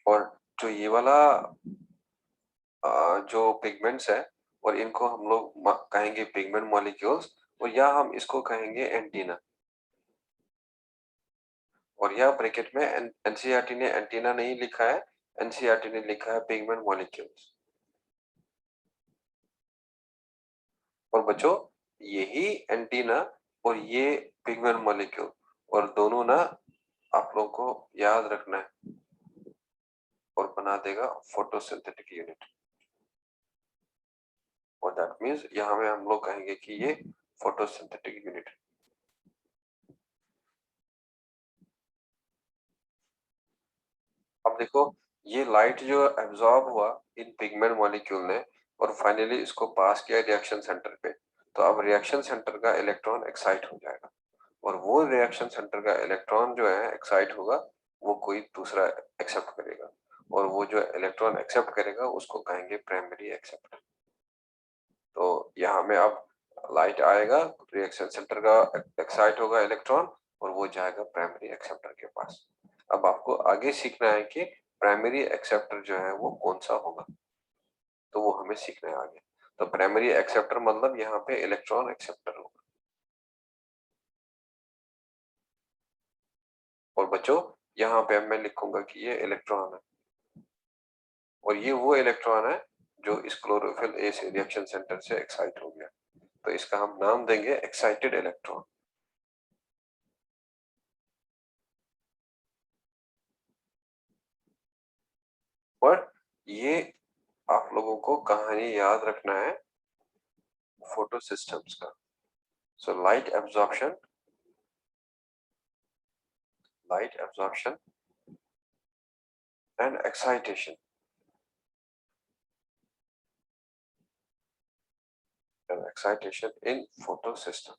और जो ये वाला जो पिगमेंट्स है और इनको हम लोग कहेंगे पिगमेंट मॉलिक्यूल्स और या हम इसको कहेंगे एंटीना। और यहाँ ब्रैकेट में एनसीईआरटी ने एंटीना नहीं लिखा है, एनसीईआरटी ने लिखा है पिगमेंट मॉलिक्यूल्स। और बच्चों यही एंटीना और ये पिगमेंट मॉलिक्यूल और दोनों ना आप लोगों को याद रखना है और बना देगा फोटोसिंथेटिक यूनिट। और दैट मींस यहाँ में हम लोग कहेंगे कि ये फोटोसिंथेटिक यूनिट। अब देखो ये लाइट जो एब्जॉर्ब हुआ इन पिगमेंट मॉलिक्यूल ने और फाइनली इसको पास किया रिएक्शन सेंटर पे, तो अब रिएक्शन सेंटर का इलेक्ट्रॉन एक्साइट हो जाएगा और वो रिएक्शन सेंटर का इलेक्ट्रॉन जो है एक्साइट होगा वो कोई दूसरा एक्सेप्ट करेगा और वो जो इलेक्ट्रॉन एक्सेप्ट करेगा उसको कहेंगे प्राइमरी एक्सेप्टर। तो यहाँ में अब लाइट आएगा, रिएक्शन सेंटर का एक्साइट होगा इलेक्ट्रॉन और वो जाएगा प्राइमरी एक्सेप्टर के पास। अब आपको आगे सीखना है कि प्राइमरी एक्सेप्टर जो है वो कौन सा होगा, तो वो हमें सीखना है आगे। तो प्राइमरी एक्सेप्टर मतलब यहाँ पे इलेक्ट्रॉन एक्सेप्टर होगा। और बच्चों यहाँ पे मैं लिखूंगा कि ये इलेक्ट्रॉन है और ये वो इलेक्ट्रॉन है जो इस क्लोरोफिल ए से रिएक्शन सेंटर से एक्साइट हो गया, तो इसका हम नाम देंगे एक्साइटेड इलेक्ट्रॉन। और ये आप लोगों को कहानी याद रखना है फोटो सिस्टम्स का। So light absorption and excitation in photo system.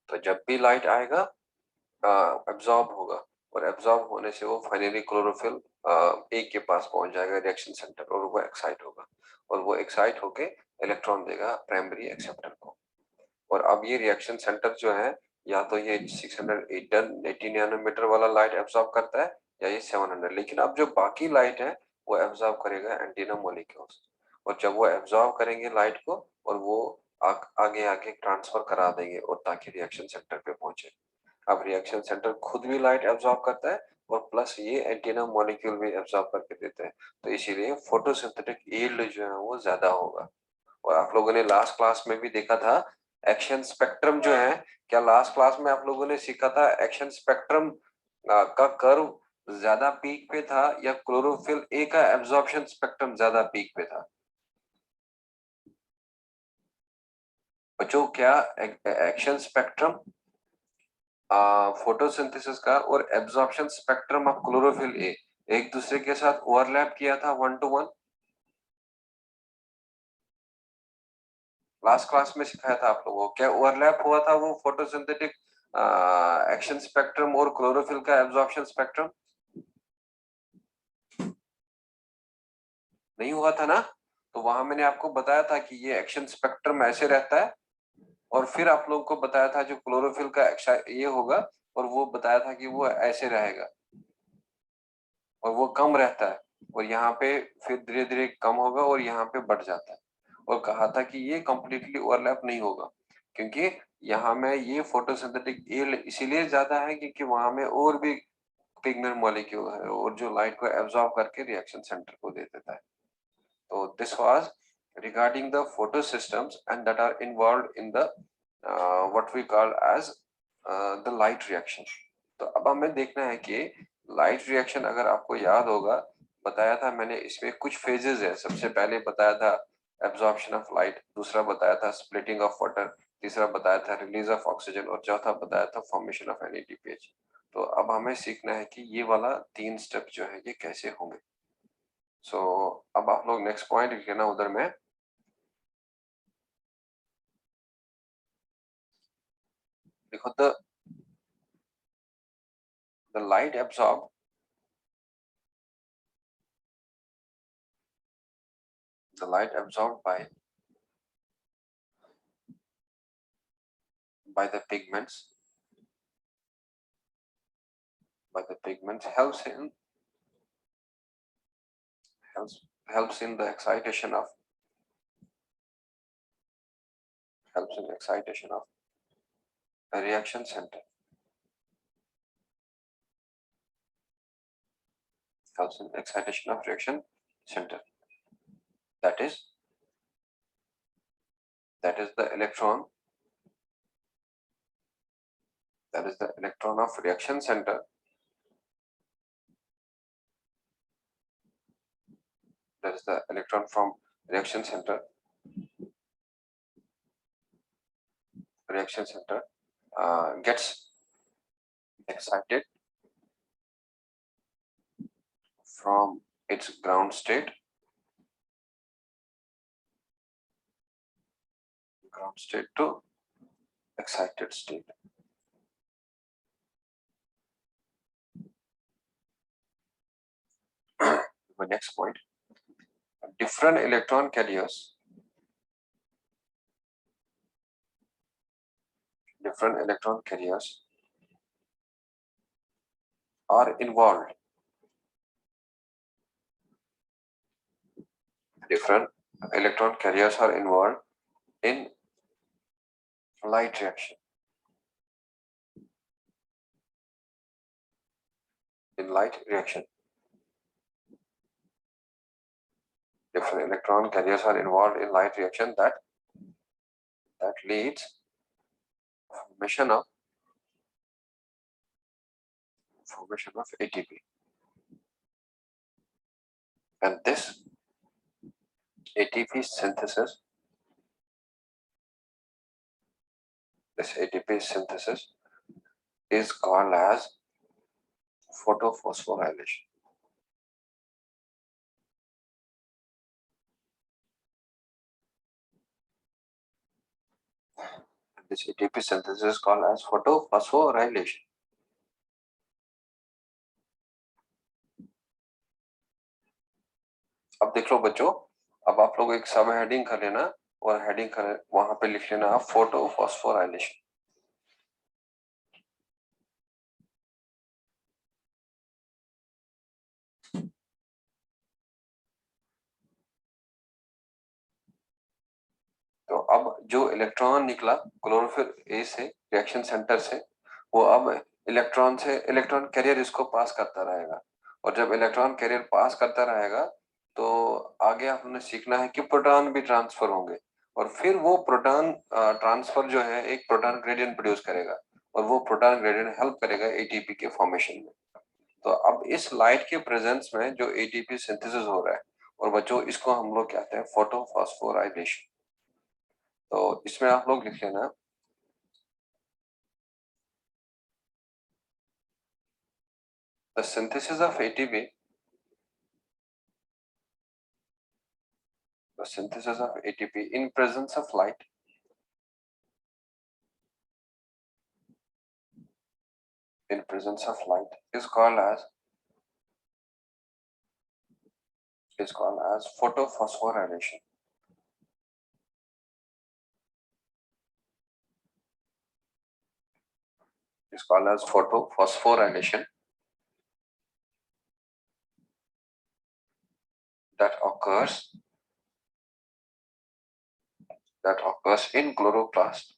तो जब भी लाइट आएगा एब्जॉर्ब होगा, और एब्जॉर्ब होने से वो फाइनली क्लोरोफिल ए के पास पहुंच जाएगा रिएक्शन सेंटर, और वो एक्साइट होगा, और वो एक्साइट होके इलेक्ट्रॉन देगा प्राइमरी एक्सेप्टर को। और अब ये रिएक्शन सेंटर जो है, या तो ये 680 नैनोमीटर वाला लाइट एब्जॉर्ब करता है, या ये 700। लेकिन अब जो बाकी लाइट है वो एब्जॉर्ब करेगा एंटीना मॉलिक्यूल्स, और जब वो एब्जॉर्ब करेंगे लाइट को, और वो आगे आगे ट्रांसफर करा देंगे, और ताकि रिएक्शन सेंटर पे पहुंचे। अब रिएक्शन सेंटर खुद भी लाइट एब्जॉर्ब करता है, और प्लस ये एंटीना मॉलिक्यूल भी एब्जॉर्ब करके देते हैं, तो इसीलिए फोटोसिंथेटिक यील्ड जो है वो ज्यादा होगा। और आप लोगों ने लास्ट क्लास में भी देखा था एक्शन स्पेक्ट्रम जो है, क्या लास्ट क्लास में आप लोगों ने सीखा था एक्शन स्पेक्ट्रम का कर्व ज्यादा पीक पे था, या क्लोरोफिल ए का एब्जॉर्प्शन स्पेक्ट्रम ज्यादा पीक पे था? बच्चों, क्या एक्शन स्पेक्ट्रम फोटोसिंथेसिस का और absorption spectrum of chlorophyll A एक दूसरे के साथ ओवरलैप किया था 1 to 1? लास्ट क्लास में सिखाया था आप लोगों को, क्या ओवरलैप हुआ था वो फोटोसिंथेटिक एक्शन स्पेक्ट्रम और क्लोरोफिल का एब्जॉर्प्शन स्पेक्ट्रम? नहीं हुआ था ना? तो वहां मैंने आपको बताया था कि ये एक्शन स्पेक्ट्रम ऐसे रहता है, और फिर आप लोगों को बताया था जो क्लोरोफिल का ये होगा, और वो बताया था कि वो ऐसे रहेगा, और वो कम रहता है, और यहाँ पे फिर धीरे धीरे कम होगा, और यहाँ पे बढ़ जाता है। और कहा था कि ये कंप्लीटली ओवरलैप नहीं होगा, क्योंकि यहाँ में ये फोटोसिंथेटिक यील्ड इसीलिए ज्यादा है क्योंकि वहां में और भी पिगमेंट मॉलिक्यूल है, और जो लाइट को एब्जॉर्ब करके रिएक्शन सेंटर को दे देता है। तो this was regarding the photosystems and that are involved in the what we call as the light reaction. तो अब हमें देखना है कि लाइट रिएक्शन, अगर आपको याद होगा, बताया था मैंने इसमें कुछ फेजेस है। सबसे पहले बताया था एब्जॉर्प्शन ऑफ लाइट, दूसरा बताया था स्प्लिटिंग ऑफ वाटर, तीसरा बताया था रिलीज ऑफ ऑक्सीजन, और चौथा बताया था फॉर्मेशन ऑफ NADPH। तो अब हमें सीखना है कि ये वाला 3 स्टेप जो है ये कैसे होंगे। सो अब आप लोग नेक्स्ट पॉइंट लिखना उधर में। देखो, the light absorbed by the pigments helps in the excitation of a reaction center, helps in excitation of reaction center. That is the electron, of reaction center. That is the electron from reaction center gets excited from its ground state to excited state. The next point, different electron carriers are involved. Different electron carriers are involved in light reaction. different electron carriers are involved in light reaction that leads formation of ATP. And this ATP synthesis is called as photophosphorylation. This ATP synthesis is called as photophosphorylation. अब देख लो बच्चों, अब आप लोग एक सब heading कर लेना और हेडिंग कर वहां पे लिख लेना फोटोफॉस्फोराइलेशन. तो अब जो इलेक्ट्रॉन निकला क्लोरोफिल ए से रिएक्शन सेंटर से, वो अब इलेक्ट्रॉन कैरियर इसको पास करता रहेगा. और जब इलेक्ट्रॉन कैरियर पास करता रहेगा तो आगे हमने सीखना है कि प्रोटॉन भी ट्रांसफर होंगे और फिर वो प्रोटॉन ट्रांसफर जो है एक प्रोटॉन ग्रेडियंट प्रोड्यूस करेगा और वो प्रोटॉन ग्रेडियंट हेल्प करेगा एटीपी के फॉर्मेशन में. तो अब इस लाइट के प्रेजेंस में जो एटीपी सिंथेसिस हो रहा है, और बच्चों इसको हम लोग कहते हैं फोटोफॉस्फोराइलेशन. तो इसमें आप लोग लिख लेना the synthesis of ATP in presence of light is called as photophosphorylation. Is called as photophosphorylation that occurs in chloroplast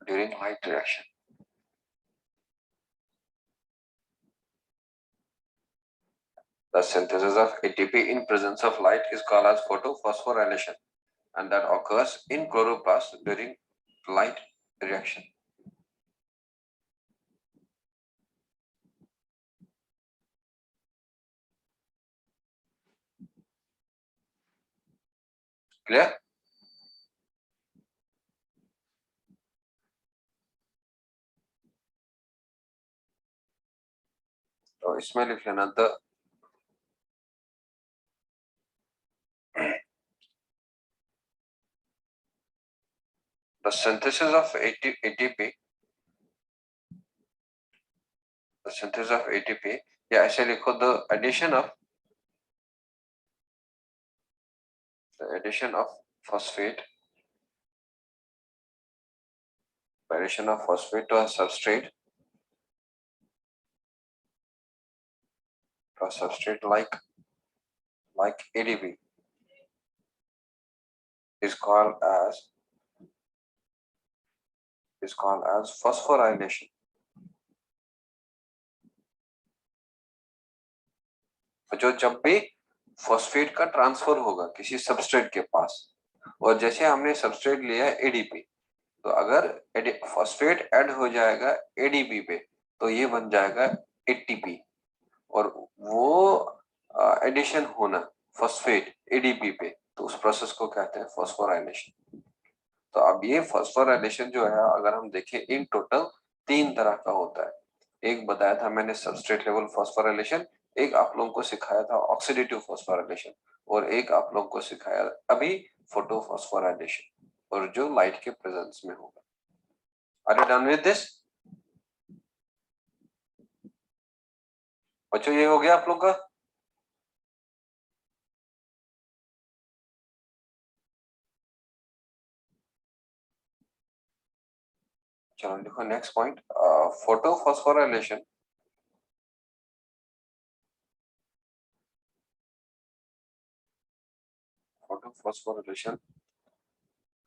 during light reaction. The synthesis of ATP in presence of light is called as photophosphorylation, and that occurs in chloroplast during light reaction. Clear? तो इसमें लिख लेना the synthesis of ATP, या ऐसे लिखो the addition of phosphate to a substrate like ADP is called as phosphorylation. जो जब भी फॉस्फेट का ट्रांसफर होगा किसी सबस्ट्रेट के पास, और जैसे हमने सबस्ट्रेट लिया एडीपी, तो अगर फॉस्फेट ऐड हो जाएगा एडीपी पे तो ये बन जाएगा एटीपी, और वो एडिशन होना फॉस्फेट एडीपी पे, तो उस प्रोसेस को कहते हैं फॉस्फोराइलेशन. तो अब ये फॉस्फोराइलेशन जो है अगर हम देखें इन टोटल 3 तरह का होता है. एक बताया था मैंने सबस्ट्रेट लेवल फॉस्फोराइलेशन, एक आप लोगों को सिखाया था ऑक्सीडेटिव फॉस्फोराइलेशन, और एक आप लोगों को सिखाया अभी फोटोफॉस्फोराइलेशन, और जो लाइट के प्रेजेंस में होगा. Are you done with this बच्चों? ये हो गया आप लोग का? चलो लिखो नेक्स्ट पॉइंट, फोटोफॉस्फोराइलेशन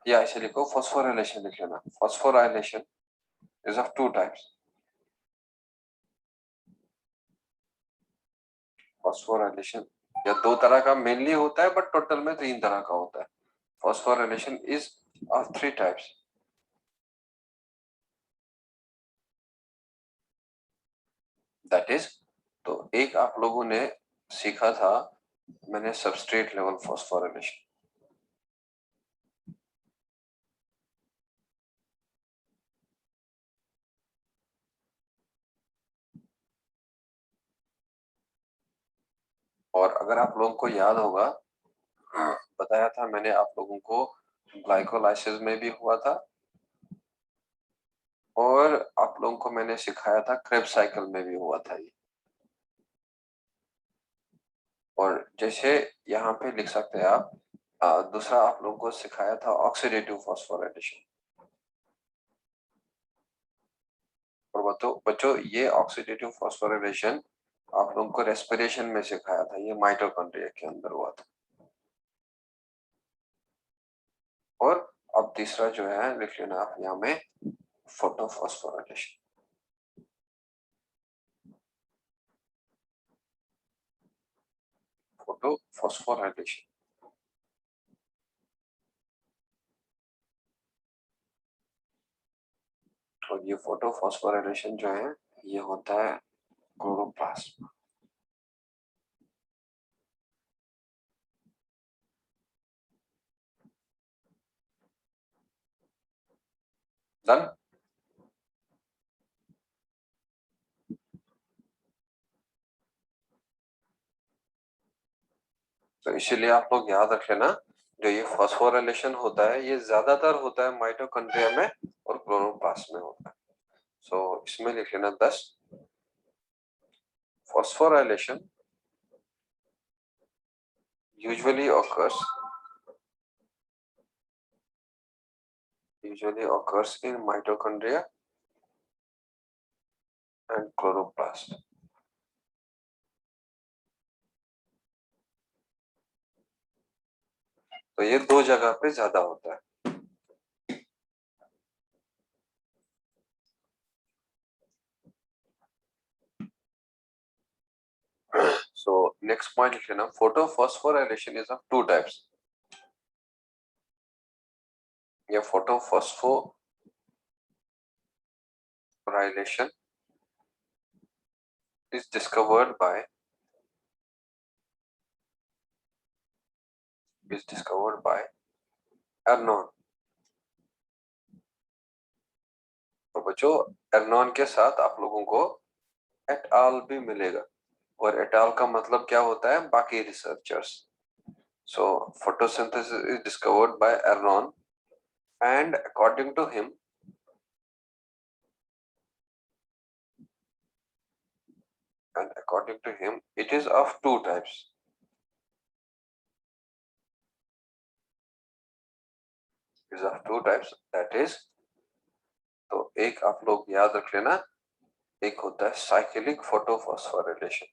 या ऐसे लिखो फॉस्फोराइलेशन लिख लेना. Phosphorylation is of 2 types. Phosphorylation या दो तरह का मेनली होता है, बट टोटल में तीन तरह का होता है. Phosphorylation is of three types. That is, तो एक आप लोगों ने सीखा था, मैंने सबस्ट्रेट लेवल फॉस्फोराइलेशन. और अगर आप लोगों को याद होगा, बताया था मैंने आप लोगों को, ग्लाइकोलाइसिस में भी हुआ था, और आप लोगों को मैंने सिखाया था क्रेब्स साइकिल में भी हुआ था ये. और जैसे यहाँ पे लिख सकते हैं आप, दूसरा आप लोगों को सिखाया था ऑक्सीडेटिव फॉस्फोराइलेशन. और बच्चों ये ऑक्सीडेटिव फॉस्फोराइलेशन आप लोगों को रेस्पिरेशन में सिखाया था, ये माइटोकॉन्ड्रिया के अंदर हुआ था. और अब तीसरा जो है लिख लेना आप यहाँ में, फोटोफॉस्फोराइलेशन. फोटोफॉस्फोराइलेशन. और ये फोटोफॉस्फोराइलेशन जो है ये होता है क्लोरोप्लास्ट. डन. तो इसीलिए आप लोग याद रख लेना, जो ये फॉस्फोराइलेशन होता है ये ज्यादातर होता है माइटोकॉन्ड्रिया में और क्लोरोप्लास्ट में होता है. सो इसमें लिख लेना 10. Phosphorylation usually occurs in mitochondria and chloroplast. तो ये दो जगह पे ज्यादा होता है. So next point लिख लेना, photophosphorylation is of two types. ये photophosphorylation is discovered by Ernon. तो बच्चों एर्नॉन के साथ आप लोगों को एट आल भी मिलेगा, और एट आल का मतलब क्या होता है, बाकी researchers. So photosynthesis is discovered by Ernon, and according to him it is of two types. That is, तो एक आप लोग याद रख लेना, एक होता है साइक्लिक फोटोफॉस्फोराइलेशन.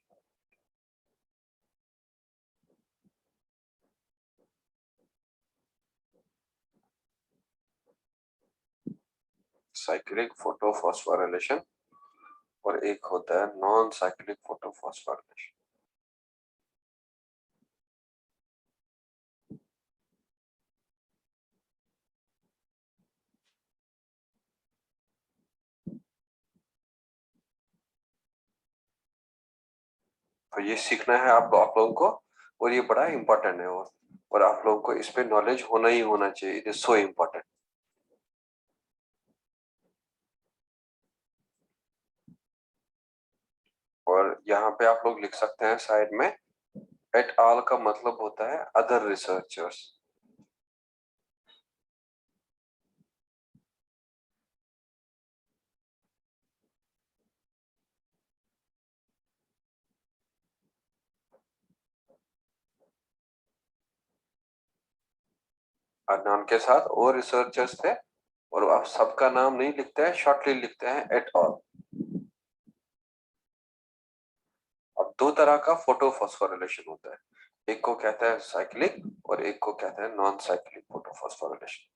साइक्लिक फोटोफॉस्फोराइलेशन, और एक होता है नॉन साइक्लिक फोटोफॉस्फोराइलेशन. तो ये सीखना है आप लोगों को, और ये बड़ा इंपॉर्टेंट है, और आप लोगों को इस पे नॉलेज होना ही होना चाहिए. It is so important. और यहाँ पे आप लोग लिख सकते हैं साइड में, एट ऑल का मतलब होता है अदर रिसर्चर्स. अदनान के साथ और रिसर्चर्स थे, और आप सबका नाम नहीं लिखते हैं, शॉर्टली लिखते हैं एट ऑल. अब दो तरह का फोटोफॉस्फोराइलेशन होता है, एक को कहते हैं साइक्लिक और एक को कहते हैं नॉन साइक्लिक फोटोफॉस्फोराइलेशन.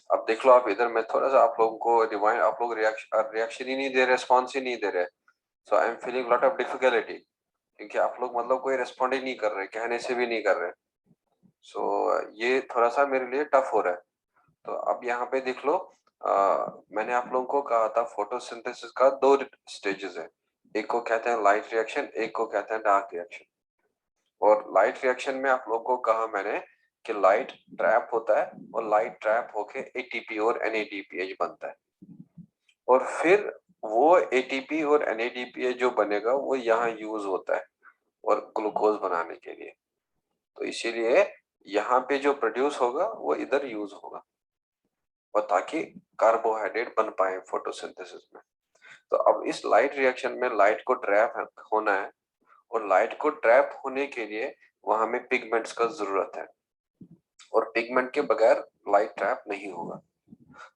अब देख लो आप इधर, मैं थोड़ा सा आप लोगों को रिवाइंड, आप लोग रिएक्शन ही नहीं दे रहे, रिस्पॉन्स ही नहीं दे रहे. So I am feeling lot of difficulty क्योंकि आप लोग मतलब कोई रेस्पॉन्ड ही नहीं कर रहे, कहने से भी नहीं कर रहे। सो ये थोड़ा सा मेरे लिए टफ हो रहा है। तो अब यहाँ पे देख लो, मैंने आप लोगों को कहा था फोटोसिंथेसिस का 2 स्टेजेस है, एक को कहते हैं लाइट रिएक्शन, एक को कहते हैं डार्क रिएक्शन। और लाइट रिएक्शन में आप लोगों को कहा मैंने कि लाइट ट्रैप होता है और लाइट ट्रैप होके एटीपी और एनएडीपीएच बनता है, और फिर वो एटीपी और एनएडीपीएच जो बनेगा वो यहाँ यूज होता है और ग्लूकोज बनाने के लिए। तो इसीलिए यहाँ पे जो प्रोड्यूस होगा वो इधर यूज होगा, और ताकि कार्बोहाइड्रेट बन पाए फोटोसिंथेसिस में। तो अब इस लाइट रिएक्शन में लाइट को ट्रैप होना है, और लाइट को ट्रैप होने के लिए वहां में पिगमेंट्स का जरूरत है, और पिगमेंट के बगैर लाइट ट्रैप नहीं होगा।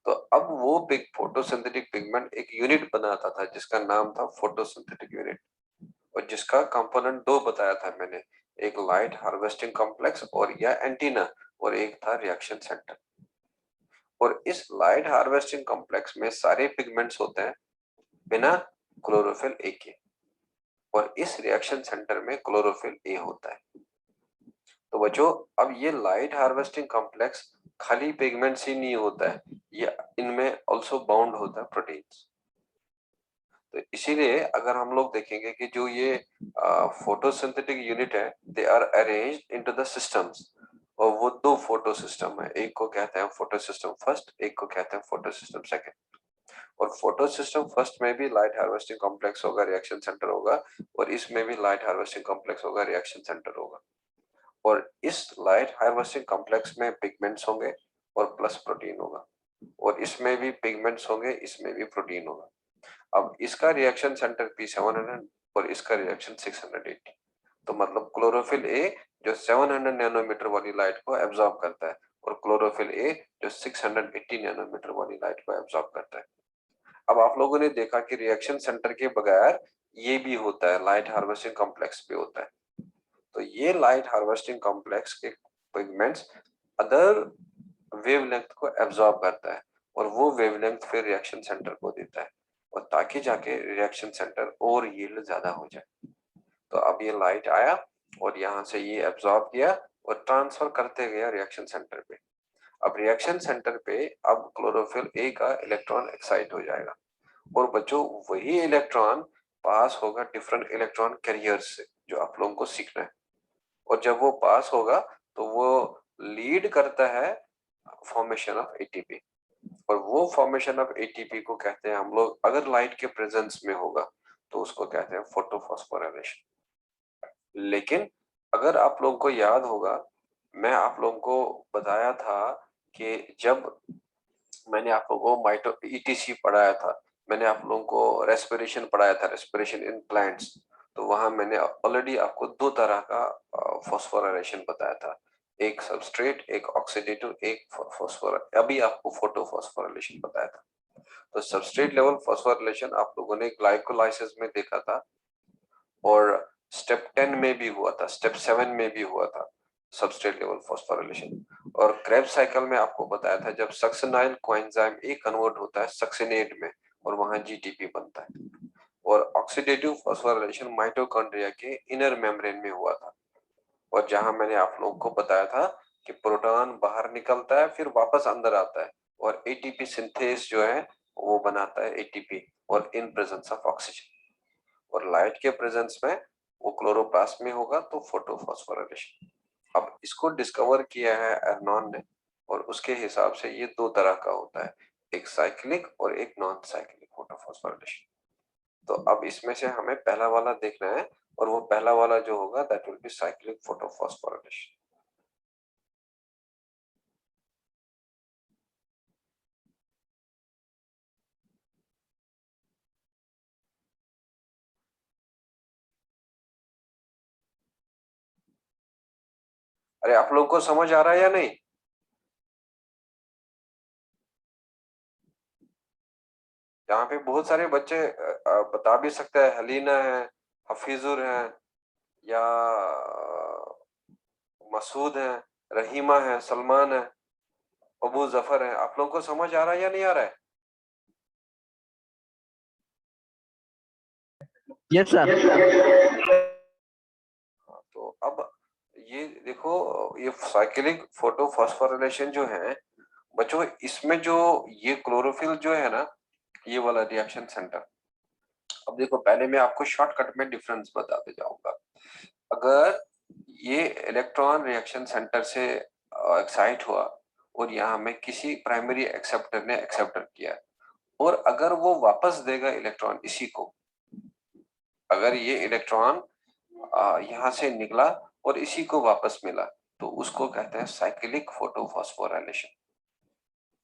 तो अब वो फोटोसिंथेटिक पिगमेंट एक यूनिट बनाता था जिसका नाम था फोटोसिंथेटिक यूनिट, और जिसका कंपोनेंट 2 बताया था मैंने, एक लाइट हार्वेस्टिंग कॉम्प्लेक्स और या एंटीना, और एक था रिएक्शन सेंटर। और इस लाइट हार्वेस्टिंग कॉम्प्लेक्स में सारे पिगमेंट्स होते हैं बिना क्लोरोफिल ए के, और इस रिएक्शन सेंटर में क्लोरोफिल ए होता है। तो बच्चों, अब ये लाइट हार्वेस्टिंग कॉम्प्लेक्स खाली पिगमेंट्स ही नहीं होता है, ये इनमें ऑल्सो बाउंड होता है प्रोटीन्स। तो इसीलिए अगर हम लोग देखेंगे कि जो ये फोटोसिंथेटिक यूनिट है, they are arranged into the systems, और वो 2 फोटो सिस्टम है, एक को कहते हैं फोटो सिस्टम फर्स्ट, एक को कहते हैं फोटो सिस्टम सेकेंड। और फोटो सिस्टम फर्स्ट में भी लाइट हार्वेस्टिंग कॉम्प्लेक्स होगा, रिएक्शन सेंटर होगा, और इसमें भी लाइट हार्वेस्टिंग कॉम्प्लेक्स होगा, रिएक्शन सेंटर होगा। और इस लाइट हार्वेस्टिंग कॉम्प्लेक्स में पिगमेंट्स होंगे और प्लस प्रोटीन होगा, और इसमें भी पिगमेंट्स होंगे, इसमें भी प्रोटीन होगा। अब इसका रिएक्शन सेंटर P700 और इसका रिएक्शन 680। तो मतलब क्लोरोफिल ए जो 700 नैनोमीटर वाली लाइट को एब्जॉर्ब करता है, और क्लोरोफिल ए जो 680 नैनोमीटर वाली लाइट को एब्जॉर्ब करता है। अब आप लोगों ने देखा कि रिएक्शन सेंटर के बगैर ये भी होता है, लाइट हार्वेस्टिंग कॉम्प्लेक्स भी होता है। तो ये लाइट हार्वेस्टिंग कॉम्प्लेक्स के पिगमेंट्स अदर वेवलेंथ को एब्जॉर्ब करता है, और वो वेवलेंथ फिर रिएक्शन सेंटर को देता है, और ताकि जाके रिएक्शन सेंटर और यील्ड ज्यादा हो जाए। तो अब ये लाइट आया और यहाँ से ये एब्जॉर्ब किया और ट्रांसफर करते गया रिएक्शन सेंटर पे। अब रिएक्शन सेंटर पे अब क्लोरोफिल ए का इलेक्ट्रॉन एक्साइट हो जाएगा, और बच्चों वही इलेक्ट्रॉन पास होगा डिफरेंट इलेक्ट्रॉन कैरियर्स से, जो आप लोगों को सीखना है। और जब वो पास होगा तो वो लीड करता है फॉर्मेशन ऑफ एटीपी, और वो फॉर्मेशन ऑफ एटीपी को कहते हैं हम लोग, अगर लाइट के प्रेजेंस में होगा तो उसको कहते हैं फोटोफॉस्फोराइलेशन। लेकिन अगर आप लोगों को याद होगा, मैं आप लोगों को बताया था कि जब मैंने आप लोगों को माइटो ईटीसी पढ़ाया था, मैंने आप लोगों को रेस्पिरेशन पढ़ाया था, रेस्पिरेशन इन प्लांट्स। तो वहां मैंने ऑलरेडी आपको 2 तरह का फॉस्फोराइलेशन बताया था, एक सबस्ट्रेट, एक ऑक्सीडेटिव, एक फॉस्फोर, अभी आपको फोटो फॉस्फोराइलेशन बताया था। तो सबस्ट्रेट लेवल फॉस्फोराइलेशन आप लोगों ने ग्लाइकोलाइसिस में देखा था, और स्टेप 10 में भी हुआ था, स्टेप 7 में भी हुआ था सबस्ट्रेट लेवल फॉस्फोराइलेशन। और क्रेब्स साइकिल में आपको बताया था जब सक्सिनाइल कोएंजाइम ए कन्वर्ट होता है सक्सिनेट में, और वहां जीटीपी बनता है। और ऑक्सीडेटिव फॉस्फोराइलेशन माइटोकॉन्ड्रिया के इनर मेम्ब्रेन में हुआ था, और जहां मैंने आप लोगों को बताया था कि प्रोटॉन बाहर निकलता है फिर वापस अंदर आता है, और एटीपी सिंथेस जो है वो बनाता है एटीपी, और इन प्रेजेंस ऑफ ऑक्सीजन। और लाइट के प्रेजेंस में वो क्लोरोप्लास्ट में होगा तो फोटोफॉस्फोराइलेशन। अब इसको डिस्कवर किया है एर्नॉन ने, और उसके हिसाब से ये 2 तरह का होता है, एक साइक्लिक और एक नॉन साइक्लिक फोटोफॉस्फोराइलेशन। तो अब इसमें से हमें पहला वाला देखना है, और वो पहला वाला जो होगा that will be cyclic photophosphorylation. अरे आप लोग को समझ आ रहा है या नहीं? यहाँ पे बहुत सारे बच्चे बता भी सकते हैं, हलीना है, हफीजुर है, या मसूद है, रहीमा है, सलमान है, अबू जफर है। आप लोगों को समझ आ रहा है या नहीं आ रहा है? Yes sir. ये देखो, ये साइक्लिक फोटोफॉस्फोरिलेशन जो है बच्चों, इसमें जो ये क्लोरोफिल जो है ना, ये वाला रिएक्शन सेंटर। अब देखो, पहले मैं आपको शॉर्टकट में डिफरेंस बताते जाऊंगा। अगर ये इलेक्ट्रॉन रिएक्शन सेंटर से एक्साइट हुआ और यहाँ में किसी प्राइमरी एक्सेप्टर ने एक्सेप्टर किया, और अगर वो वापस देगा इलेक्ट्रॉन इसी को, अगर ये इलेक्ट्रॉन यहाँ से निकला और इसी को वापस मिला, तो उसको कहते हैं साइक्लिक फोटोफॉस्फोराइलेशन,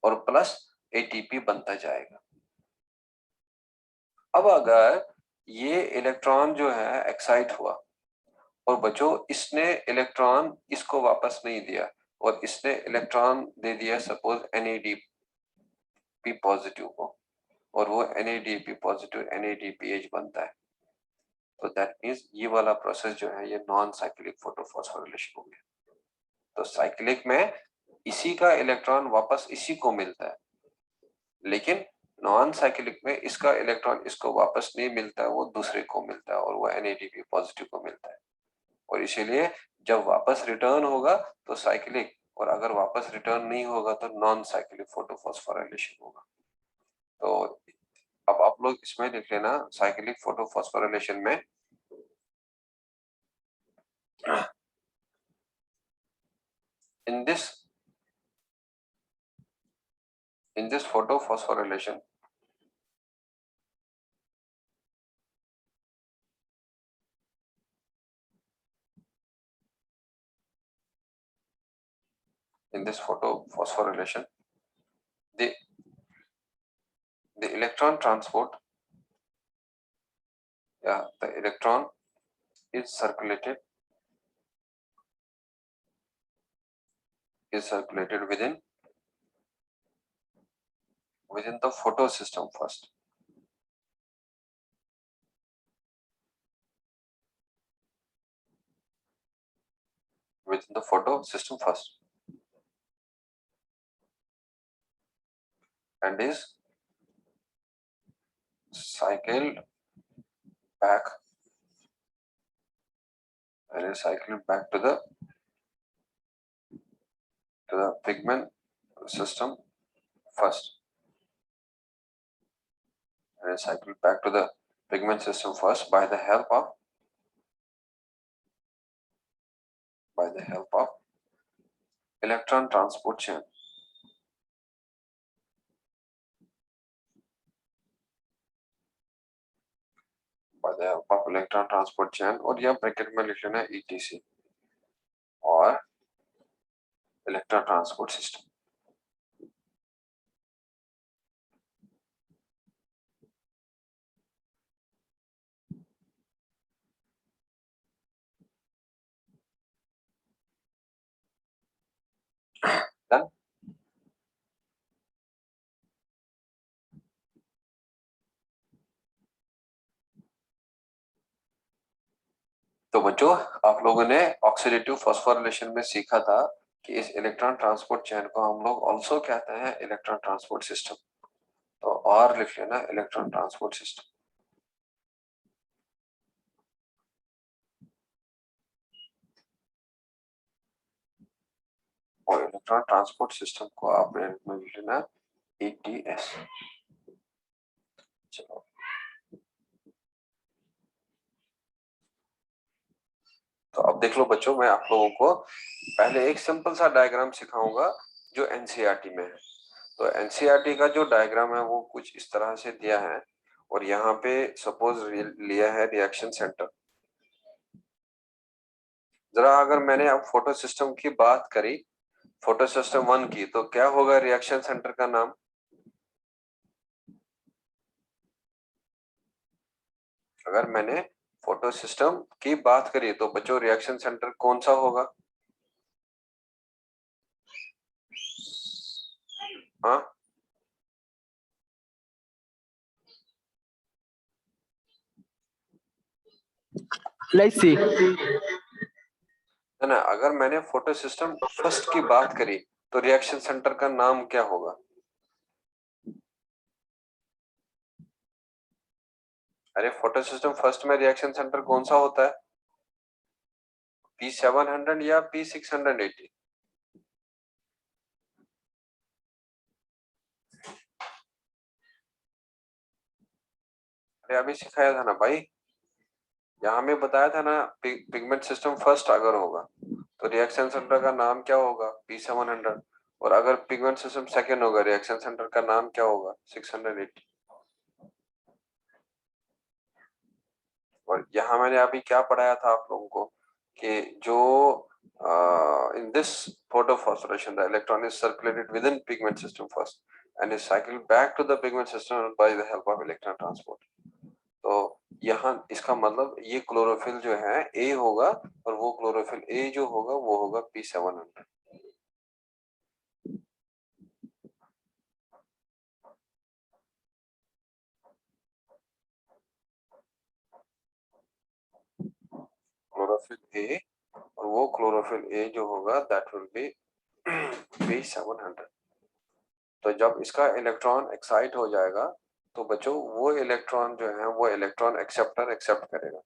और प्लस एटीपी बनता जाएगा। अब अगर ये इलेक्ट्रॉन जो है एक्साइट हुआ और बच्चों इसने इलेक्ट्रॉन इसको वापस नहीं दिया, और इसने इलेक्ट्रॉन दे दिया सपोज NADP पॉजिटिव को, और वो NADP पॉजिटिव NADPH बनता है, तो दैट मीन्स ये वाला प्रोसेस जो है ये नॉन साइक्लिक फोटोफॉस्फोरिलेशन हो गया। तो साइक्लिक में इसी का इलेक्ट्रॉन वापस इसी को मिलता है, लेकिन नॉन साइक्लिक में इसका इलेक्ट्रॉन इसको वापस नहीं मिलता है, वो दूसरे को मिलता है, और वो NADP पॉजिटिव को मिलता है। और इसीलिए जब वापस रिटर्न होगा तो साइक्लिक, और अगर वापस रिटर्न नहीं होगा तो नॉन साइक्लिक फोटोफॉस्फोराइलेशन होगा। तो अब आप लोग इसमें लिख लेना, साइक्लिक फोटोफॉस्फोराइलेशन में in this photophosphorylation, the electron transport, the electron is circulated within the photosystem first. Within the photosystem first, and is cycled back to the pigment system first, and is cycled back to the pigment system first by the help of electron transport chain. By the help of electron transport chain, और यह bracket में लिख लेना ETC और electron transport system. Done. तो बच्चों, आप लोगों ने ऑक्सीडेटिव फॉस्फोरिलेशन में सीखा था कि इस इलेक्ट्रॉन ट्रांसपोर्ट चेन को हम लोग ऑल्सो कहते हैं इलेक्ट्रॉन ट्रांसपोर्ट सिस्टम। तो और लिख लेना इलेक्ट्रॉन ट्रांसपोर्ट सिस्टम। और इलेक्ट्रॉन ट्रांसपोर्ट सिस्टम को आपने लिख लेना ETS। चलो, तो अब देख लो बच्चों, मैं आप लोगों को पहले एक सिंपल सा डायग्राम सिखाऊंगा जो NCERT में है। तो NCERT का जो डायग्राम है वो कुछ इस तरह से दिया है, और यहाँ पे सपोज लिया है रिएक्शन सेंटर। जरा अगर मैंने अब फोटो सिस्टम की बात करी, फोटो सिस्टम 1 की, तो क्या होगा रिएक्शन सेंटर का नाम? अगर मैंने फोटो सिस्टम की बात करी तो बच्चों रिएक्शन सेंटर कौन सा होगा? हाँ, LIC है ना? अगर मैंने फोटो सिस्टम फर्स्ट की बात करी तो रिएक्शन सेंटर का नाम क्या होगा? अरे फोटो सिस्टम फर्स्ट में रिएक्शन सेंटर कौन सा होता है? P700 या P680? अरे अभी सिखाया था ना भाई, यहाँ में बताया था ना, पिगमेंट सिस्टम फर्स्ट अगर होगा तो रिएक्शन सेंटर का नाम क्या होगा? P700। और अगर पिगमेंट सिस्टम सेकंड होगा, रिएक्शन सेंटर का नाम क्या होगा? 680। और यहाँ मैंने अभी क्या पढ़ाया था आप लोगों को कि जो in this photophosphorylation the electron is circulated within pigment system first and is cycled back to the pigment system by the help of electron transport। तो यहाँ इसका मतलब ये क्लोरोफिल जो है A होगा और वो क्लोरोफिल A जो होगा वो होगा P700। क्लोरोफिल A और वो क्लोरोफिल A जो होगा दैट विल बी P700। तो जब इसका इलेक्ट्रॉन एक्साइट हो जाएगा तो बच्चों वो इलेक्ट्रॉन जो है वो इलेक्ट्रॉन एक्सेप्टर एक्सेप्ट करेगा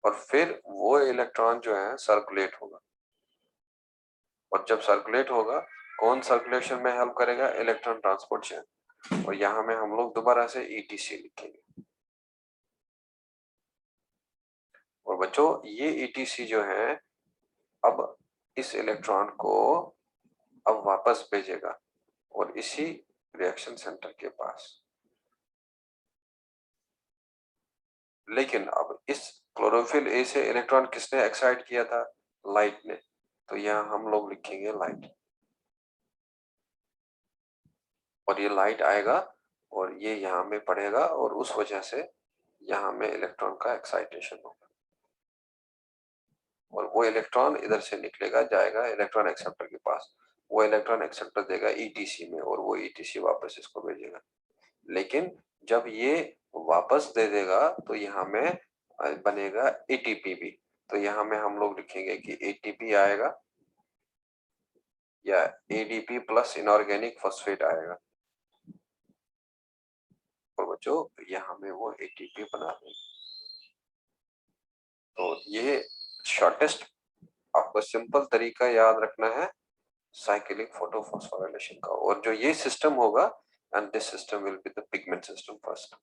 और फिर वो इलेक्ट्रॉन जो है सर्कुलेट होगा। और जब सर्कुलेट होगा, कौन सर्कुलेशन में हेल्प करेगा? Electron transport chain. और यहाँ में हम लोग दोबारा से ETC लिखेंगे। और बच्चों ये ETC जो है अब इस इलेक्ट्रॉन को अब वापस भेजेगा और इसी रिएक्शन सेंटर के पास। लेकिन अब इस क्लोरोफिल A से इलेक्ट्रॉन किसने एक्साइट किया था? लाइट ने। तो यहाँ हम लोग लिखेंगे लाइट। और ये लाइट आएगा और ये यहाँ में पड़ेगा और उस वजह से यहाँ में इलेक्ट्रॉन का एक्साइटेशन होगा और वो इलेक्ट्रॉन इधर से निकलेगा, जाएगा इलेक्ट्रॉन एक्सेप्टर के पास। वो इलेक्ट्रॉन एक्सेप्टर देगा ETC में और वो ETC वापस इसको भेजेगा। लेकिन जब ये वापस दे देगा तो यहाँ में बनेगा ATP भी। तो यहाँ में हम लोग लिखेंगे कि ATP आएगा या ADP प्लस इनऑर्गेनिक फॉस्फेट आएगा। और बच्चों यहाँ में वो ATP बना देंगे। तो ये शॉर्टेस्ट आपको सिंपल तरीका याद रखना है साइक्लिक फोटोफॉस्फोराइलेशन का। और जो ये सिस्टम होगा and this system will be the pigment system first.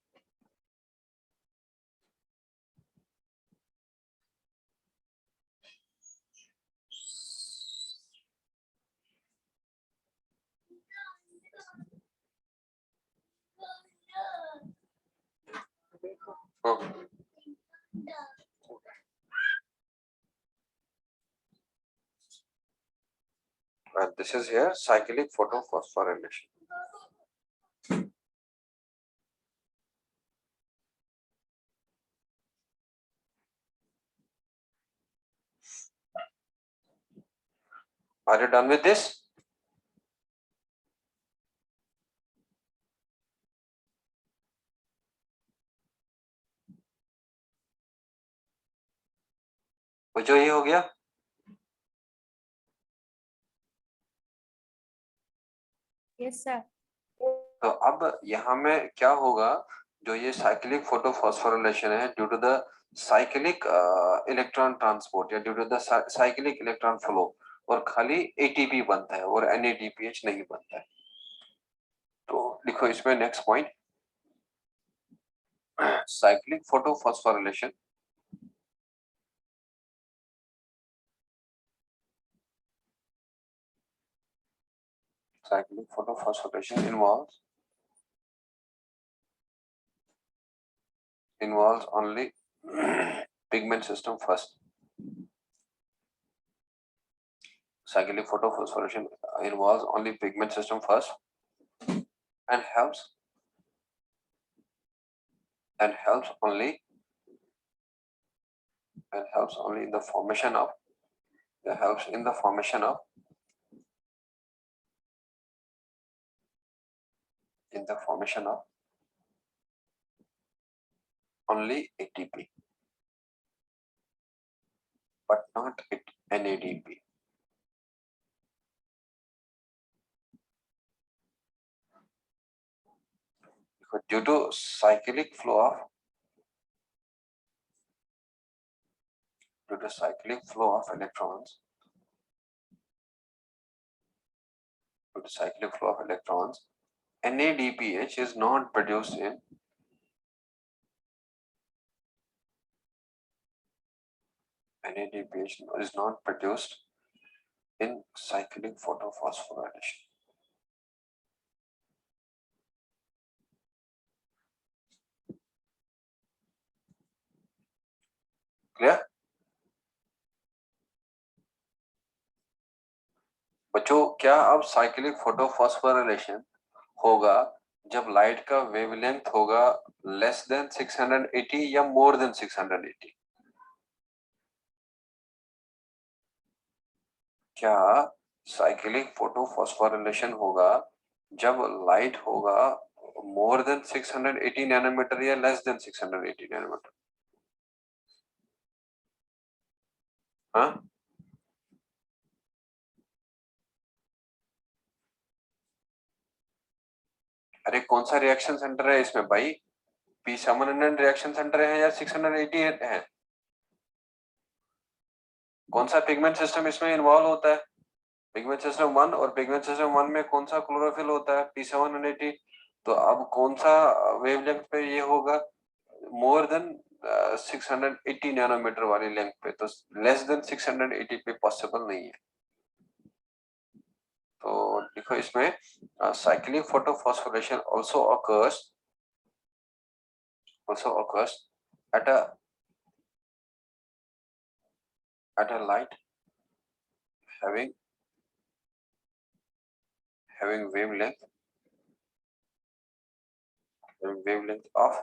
And this is here cyclic photophosphorylation. Are you done with this? बच्चों ये हो गया? Yes, sir. तो अब यहाँ में क्या होगा? जो ये साइक्लिक फोटोफॉस्फोराइलेशन है due to the cyclic electron transport या due to the cyclic electron flow, और खाली ATP बनता है और NADPH नहीं बनता है। तो लिखो इसमें next point, cyclic photophosphorylation cyclic photophosphorylation involves only pigment system first. Cyclic photophosphorylation involves only pigment system first and helps only in the formation of only ATP, but not NADP. Due to cyclic flow of due to cyclic flow of electrons, NADPH is not produced in cyclic photophosphorylation. Clear? बच्चों, क्या अब cyclic photophosphorylation होगा जब light का wavelength होगा less than 680 या more than 680? क्या cyclic photophosphorylation होगा जब लाइट होगा मोर देन 680 नैनोमीटर या लेस देन 680 नैनोमीटर? हाँ, अरे कौन सा रिएक्शन सेंटर है इसमें भाई? P700 रिएक्शन सेंटर है या 680 है? कौन सा पिगमेंट सिस्टम इसमें इन्वॉल्व होता है? पिगमेंट सिस्टम 1, और पिगमेंट सिस्टम 1 में कौन सा क्लोरोफिल होता है? P780। तो अब कौन सा वेवलेंथ पे ये होगा? मोर देन 680 नैनोमीटर वाली लेंथ पे, तो लेस देन 680 पे पॉसिबल नहीं है। तो देखो इसमें cyclic photophosphorylation also occurs at a light having wavelength of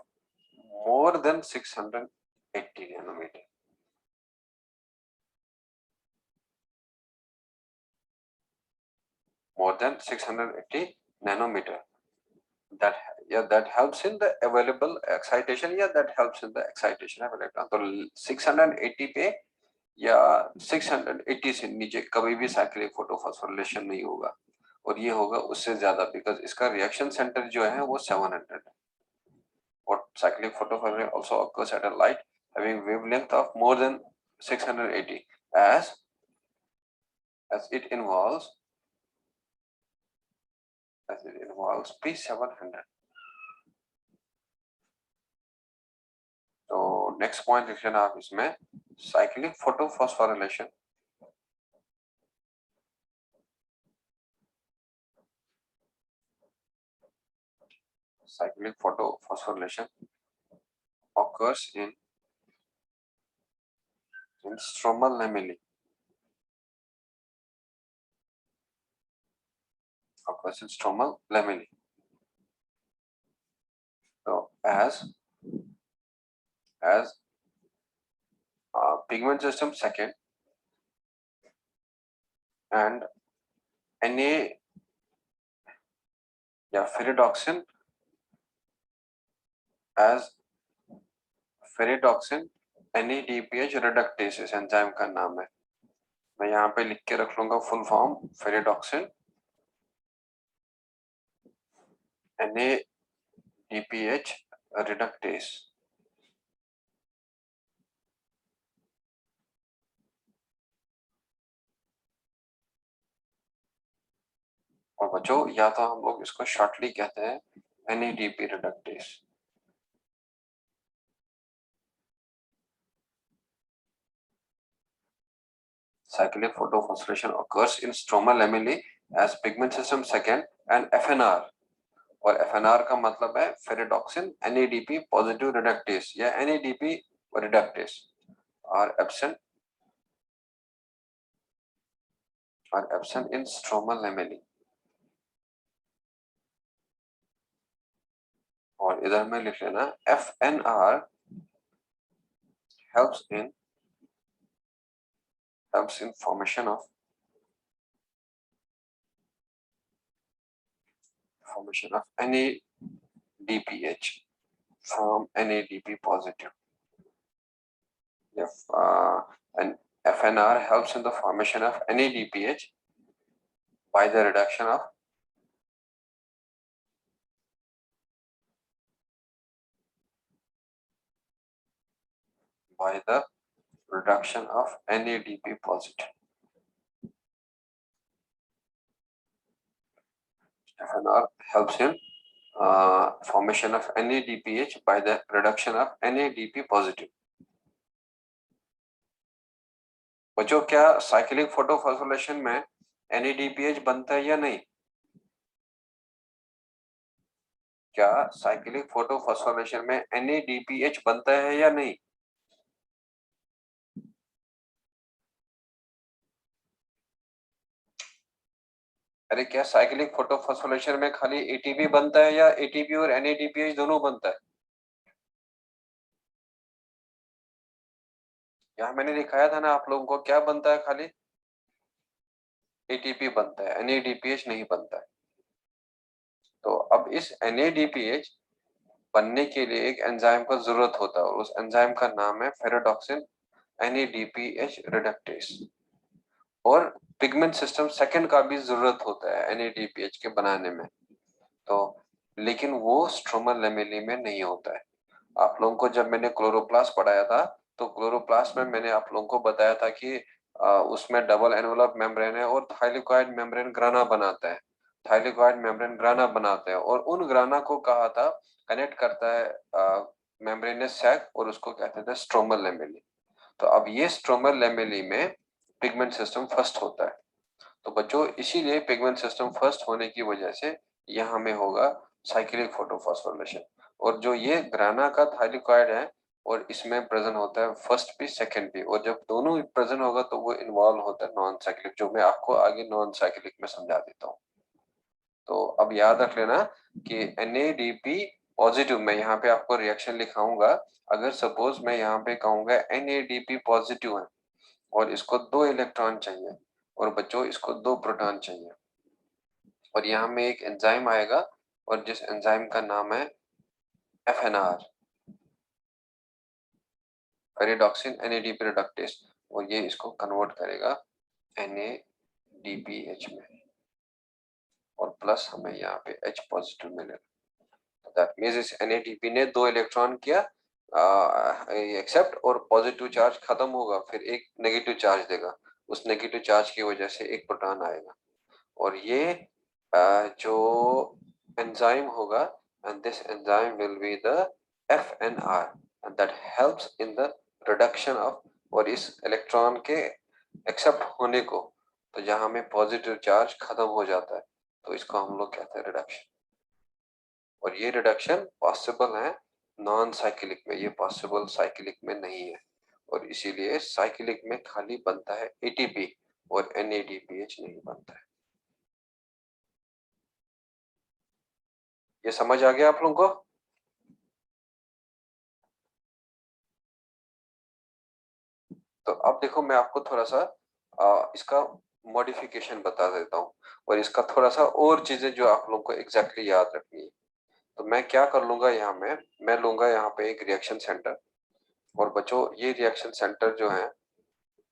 more than 680 nanometer. More than 680 nanometer. That helps in the available excitation. That helps in the excitation of electron. तो 680 पे या 680 से नीचे कभी भी साइक्लिक फोटोफॉस्फोरिलेशन नहीं होगा, और ये होगा उससे ज्यादा, बिकॉज इसका रिएक्शन सेंटर जो है वो 700 है. और cyclic photophotovoltaic also occurs at a light having wavelength of more than 680 as it involves P700. तो नेक्स्ट पॉइंट लिख लेना आप इसमें, cyclic photophosphorylation occurs in stromal lamellae. So as pigment system second and Na या ferredoxin as ferredoxin NADPH reductase enzyme का नाम है. मैं यहाँ पे लिख के रख लूंगा full form, ferredoxin NADPH reductase. और बच्चों, या तो हम लोग इसको शॉर्टली कहते हैं NADP reductase. Cyclic photophosphorylation occurs in stromal lamellae as pigment system second and FNR. और FNR का मतलब है फेरिडॉक्सिन NADP पॉजिटिव रिडक्टेस या NADP reductase are absent in stromal lamellae. और इधर में लिख लेना FNR helps in formation of NADPH from NADP positive. And FNR helps in the formation of NADPH by the reduction of reduction of NADP positive. FNR helps in formation of NADPH by the reduction of NADP positive. बच्चों, क्या cyclic photophosphorylation में NADPH बनता है या नहीं? क्या cyclic photophosphorylation में NADPH बनता है या नहीं? अरे, क्या साइक्लिक फोटोफॉस्फोरेशन में खाली ATP बनता है या ATP और NADPH दोनों बनता है? यहाँ मैंने दिखाया था ना आप लोगों को, क्या बनता है? खाली ATP बनता है, NADPH नहीं बनता है। तो अब इस NADPH बनने के लिए एक एंजाइम का जरूरत होता है और उस एंजाइम का नाम है फेरोडॉक्सिन NADPH रिडक्टेस। और पिगमेंट सिस्टम सेकंड का भी जरूरत होता है NADPH के बनाने में। तो लेकिन वो स्ट्रोमा लैमेली में नहीं होता है। आप लोगों को जब मैंने क्लोरोप्लास्ट पढ़ाया था तो क्लोरोप्लास्ट में मैंने आप लोगों को बताया था कि उसमें डबल एनवेलप मेम्ब्रेन है और थाइलेकोइड मेम्ब्रेन ग्राना बनाता है। थाइलेकोइड मेम्ब्रेन ग्राना बनाता है और उन ग्राना को कहा था कनेक्ट करता है मेम्ब्रेनस सैक और उसको कहते थे स्ट्रोमल लैमेली। तो अब ये स्ट्रोमल लैमेली में पिगमेंट सिस्टम फर्स्ट होता है। तो बच्चों, इसीलिए पिगमेंट सिस्टम फर्स्ट होने की वजह से यहाँ में होगा साइक्लिक फोटोफॉस्फोरिलेशन। और जो ये ग्राना का थाइलेकोइड है और इसमें प्रेजेंट होता है फर्स्ट भी सेकंड भी, और जब दोनों प्रेजेंट होगा तो वो इन्वॉल्व होता है नॉन साइक्लिक, जो मैं आपको आगे नॉन साइक्लिक में समझा देता हूँ। तो अब याद रख लेना कि NADP पॉजिटिव में यहाँ पे आपको रिएक्शन लिखाऊंगा। अगर सपोज मैं यहाँ पे कहूंगा NADP पॉजिटिव है और इसको 2 इलेक्ट्रॉन चाहिए और बच्चों इसको 2 प्रोटॉन चाहिए, और यहाँ में एक एंजाइम आएगा और जिस एंजाइम का नाम है FNR, फेरिडॉक्सिन NADP रिडक्टेस, और ये इसको कन्वर्ट करेगा NADPH में और प्लस हमें यहाँ पे H पॉजिटिव मिलेगा। दैट मींस इस NADP ने 2 इलेक्ट्रॉन किया एक्सेप्ट और पॉजिटिव चार्ज खत्म होगा, फिर एक नेगेटिव चार्ज देगा, उस नेगेटिव चार्ज की वजह से एक प्रोटॉन आएगा और ये जो एंजाइम होगा, and this enzyme will be the FNR and that helps in the reduction of, और इस इलेक्ट्रॉन के एक्सेप्ट होने को, तो जहां में पॉजिटिव चार्ज खत्म हो जाता है तो इसको हम लोग कहते हैं रिडक्शन। और ये रिडक्शन पॉसिबल है नॉन साइक्लिक में, ये पॉसिबल साइक्लिक में नहीं है, और इसीलिए साइक्लिक में खाली बनता है ATP और NADPH नहीं बनता है। ये समझ आ गया आप लोगों को? तो अब देखो, मैं आपको थोड़ा सा इसका मॉडिफिकेशन बता देता हूँ और इसका थोड़ा सा और चीजें जो आप लोगों को एग्जैक्टली याद रखनी है। तो मैं क्या कर लूंगा, यहाँ में मैं लूंगा यहाँ पे एक रिएक्शन सेंटर, और बच्चों ये रिएक्शन सेंटर जो है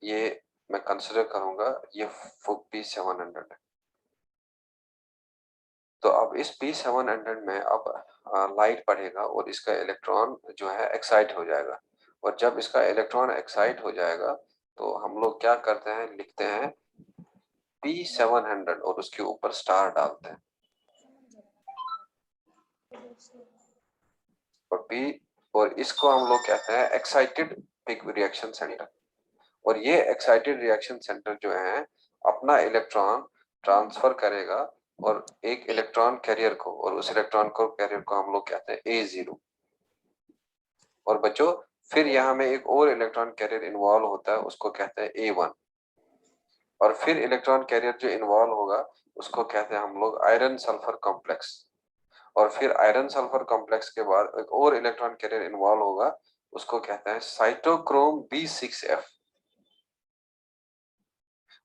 ये मैं कंसिडर करूंगा ये P700 है। तो अब इस P700 में अब लाइट पड़ेगा और इसका इलेक्ट्रॉन जो है एक्साइट हो जाएगा, और जब इसका इलेक्ट्रॉन एक्साइट हो जाएगा तो हम लोग क्या करते हैं, लिखते हैं P700 और उसके ऊपर स्टार डालते हैं और P, और इसको हम लोग कहते हैं एक्साइटेड पिग रिएक्शन सेंटर। और ये एक्साइटेड रिएक्शन सेंटर जो है अपना इलेक्ट्रॉन ट्रांसफर करेगा और एक इलेक्ट्रॉन कैरियर को, और उस इलेक्ट्रॉन को कैरियर को हम लोग कहते हैं A0। और बच्चों फिर यहाँ में एक और इलेक्ट्रॉन कैरियर इन्वॉल्व होता है, उसको कहते हैं A1। और फिर इलेक्ट्रॉन कैरियर जो इन्वॉल्व होगा उसको कहते हैं हम लोग आयरन सल्फर कॉम्प्लेक्स। और फिर आयरन सल्फर कॉम्प्लेक्स के बाद एक और इलेक्ट्रॉन कैरियर इन्वॉल्व होगा, उसको कहते हैं साइटोक्रोम B6F।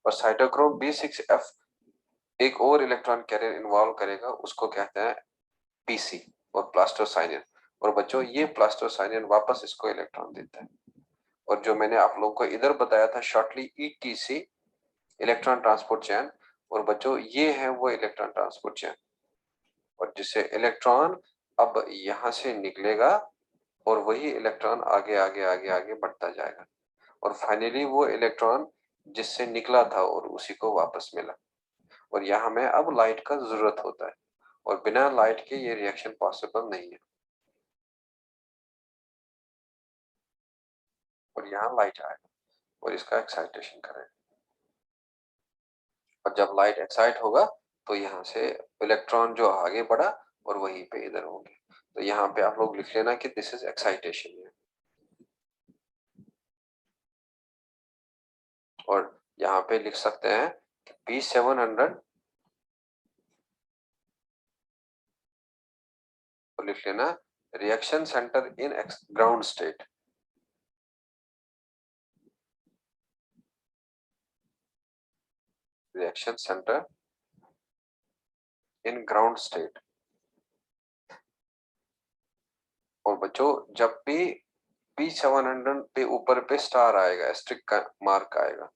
और साइटोक्रोम B6F एक और इलेक्ट्रॉन कैरियर इन्वॉल्व करेगा, उसको कहते हैं PC और प्लास्टोसाइनिन। और बच्चों ये प्लास्टोसाइनिन वापस इसको इलेक्ट्रॉन देता है। और जो मैंने आप लोगों को इधर बताया था shortly ETC, electron transport chain, और बच्चों ये है वो इलेक्ट्रॉन ट्रांसपोर्ट चेन, और जिससे इलेक्ट्रॉन अब यहां से निकलेगा और वही इलेक्ट्रॉन आगे आगे आगे आगे बढ़ता जाएगा। और फाइनली वो इलेक्ट्रॉन जिससे निकला था और उसी को वापस मिला। और यहाँ हमें अब लाइट का जरूरत होता है और बिना लाइट के ये रिएक्शन पॉसिबल नहीं है। और यहाँ लाइट आएगा और इसका एक्साइटेशन करेगा और जब लाइट एक्साइट होगा तो यहाँ से इलेक्ट्रॉन जो आगे बढ़ा और वहीं पे इधर होंगे। तो यहाँ पे आप लोग लिख लेना कि दिस इज एक्साइटेशन है। और यहाँ पे लिख सकते हैं P700 तो लिख लेना reaction centre in ground state. Reaction centre in ground state. और बच्चों जब भी P700 पे ऊपर पे स्टार आएगा, एस्ट्रिक का मार्क आएगा,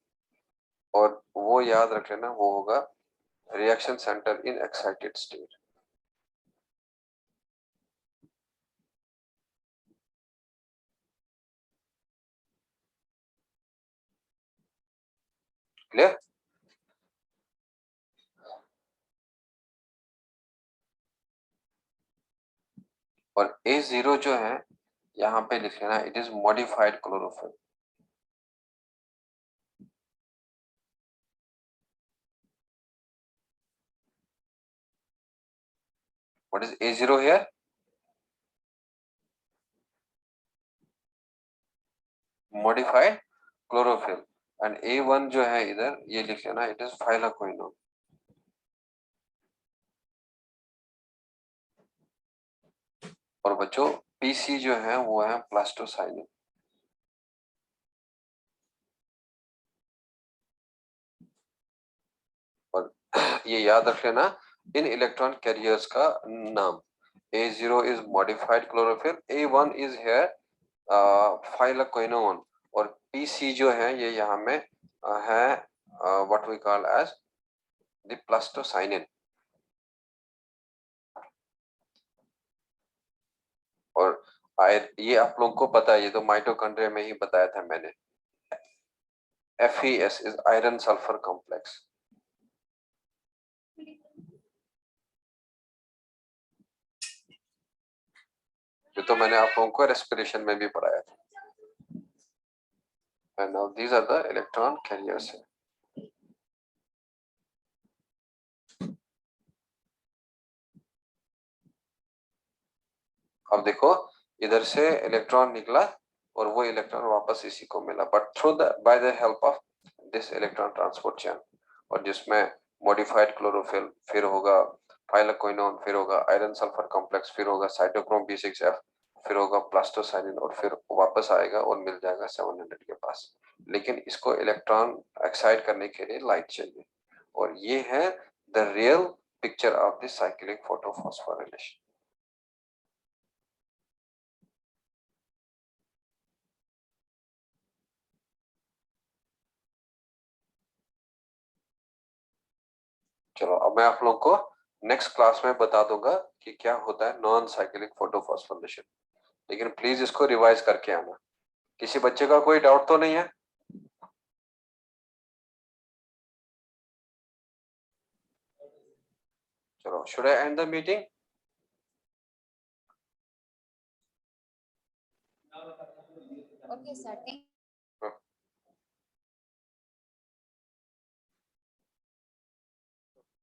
और वो याद रख लेना वो होगा reaction centre in excited state. Clear? और A0 जो है यहाँ पे लिख लेना it is modified chlorophyll. What is A0 here? Modified chlorophyll. And A1 जो है इधर ये लिख लेना इट इज फाइलाकोइनोन। और बच्चों PC जो है वो है प्लास्टोसाइनिन। और ये याद रख लेना इन इलेक्ट्रॉन कैरियर्स का नाम। A0 is modified chlorophyll, A1 is here phylloquinone, और PC जो है ये यहाँ में है what we call as the plastocyanin. और ये आप लोगों को पता है, ये तो माइटोकॉन्ड्रिया में ही बताया था मैंने। FeS is iron sulphur complex. ये तो मैंने आप लोगों को रेस्पिरेशन में भी पढ़ाया था। And now these are the electron carriers. अब देखो इधर से इलेक्ट्रॉन निकला और वो इलेक्ट्रॉन वापस इसी को मिला, but through the by the help of this electron transport chain, और जिसमें मॉडिफाइड क्लोरोफिल, फिर होगा फाइलाकोइनोन, फिर होगा आयरन सल्फर कॉम्प्लेक्स, फिर होगा साइटोक्रोम B6F, फिर होगा प्लास्टोसाइनिन, और फिर वापस आएगा और मिल जाएगा 700 के पास। लेकिन इसको इलेक्ट्रॉन एक्साइट करने के लिए लाइट चाहिए, और ये है the real picture of the cyclic photophosphorylation. चलो अब मैं आप लोग को नेक्स्ट क्लास में बता दूंगा कि क्या होता है नॉन साइक्लिक फोटोफॉस्फोरिलेशन। लेकिन प्लीज इसको रिवाइज करके आना। किसी बच्चे का कोई डाउट तो नहीं है? चलो, should I and the meeting? Okay, sir. Thank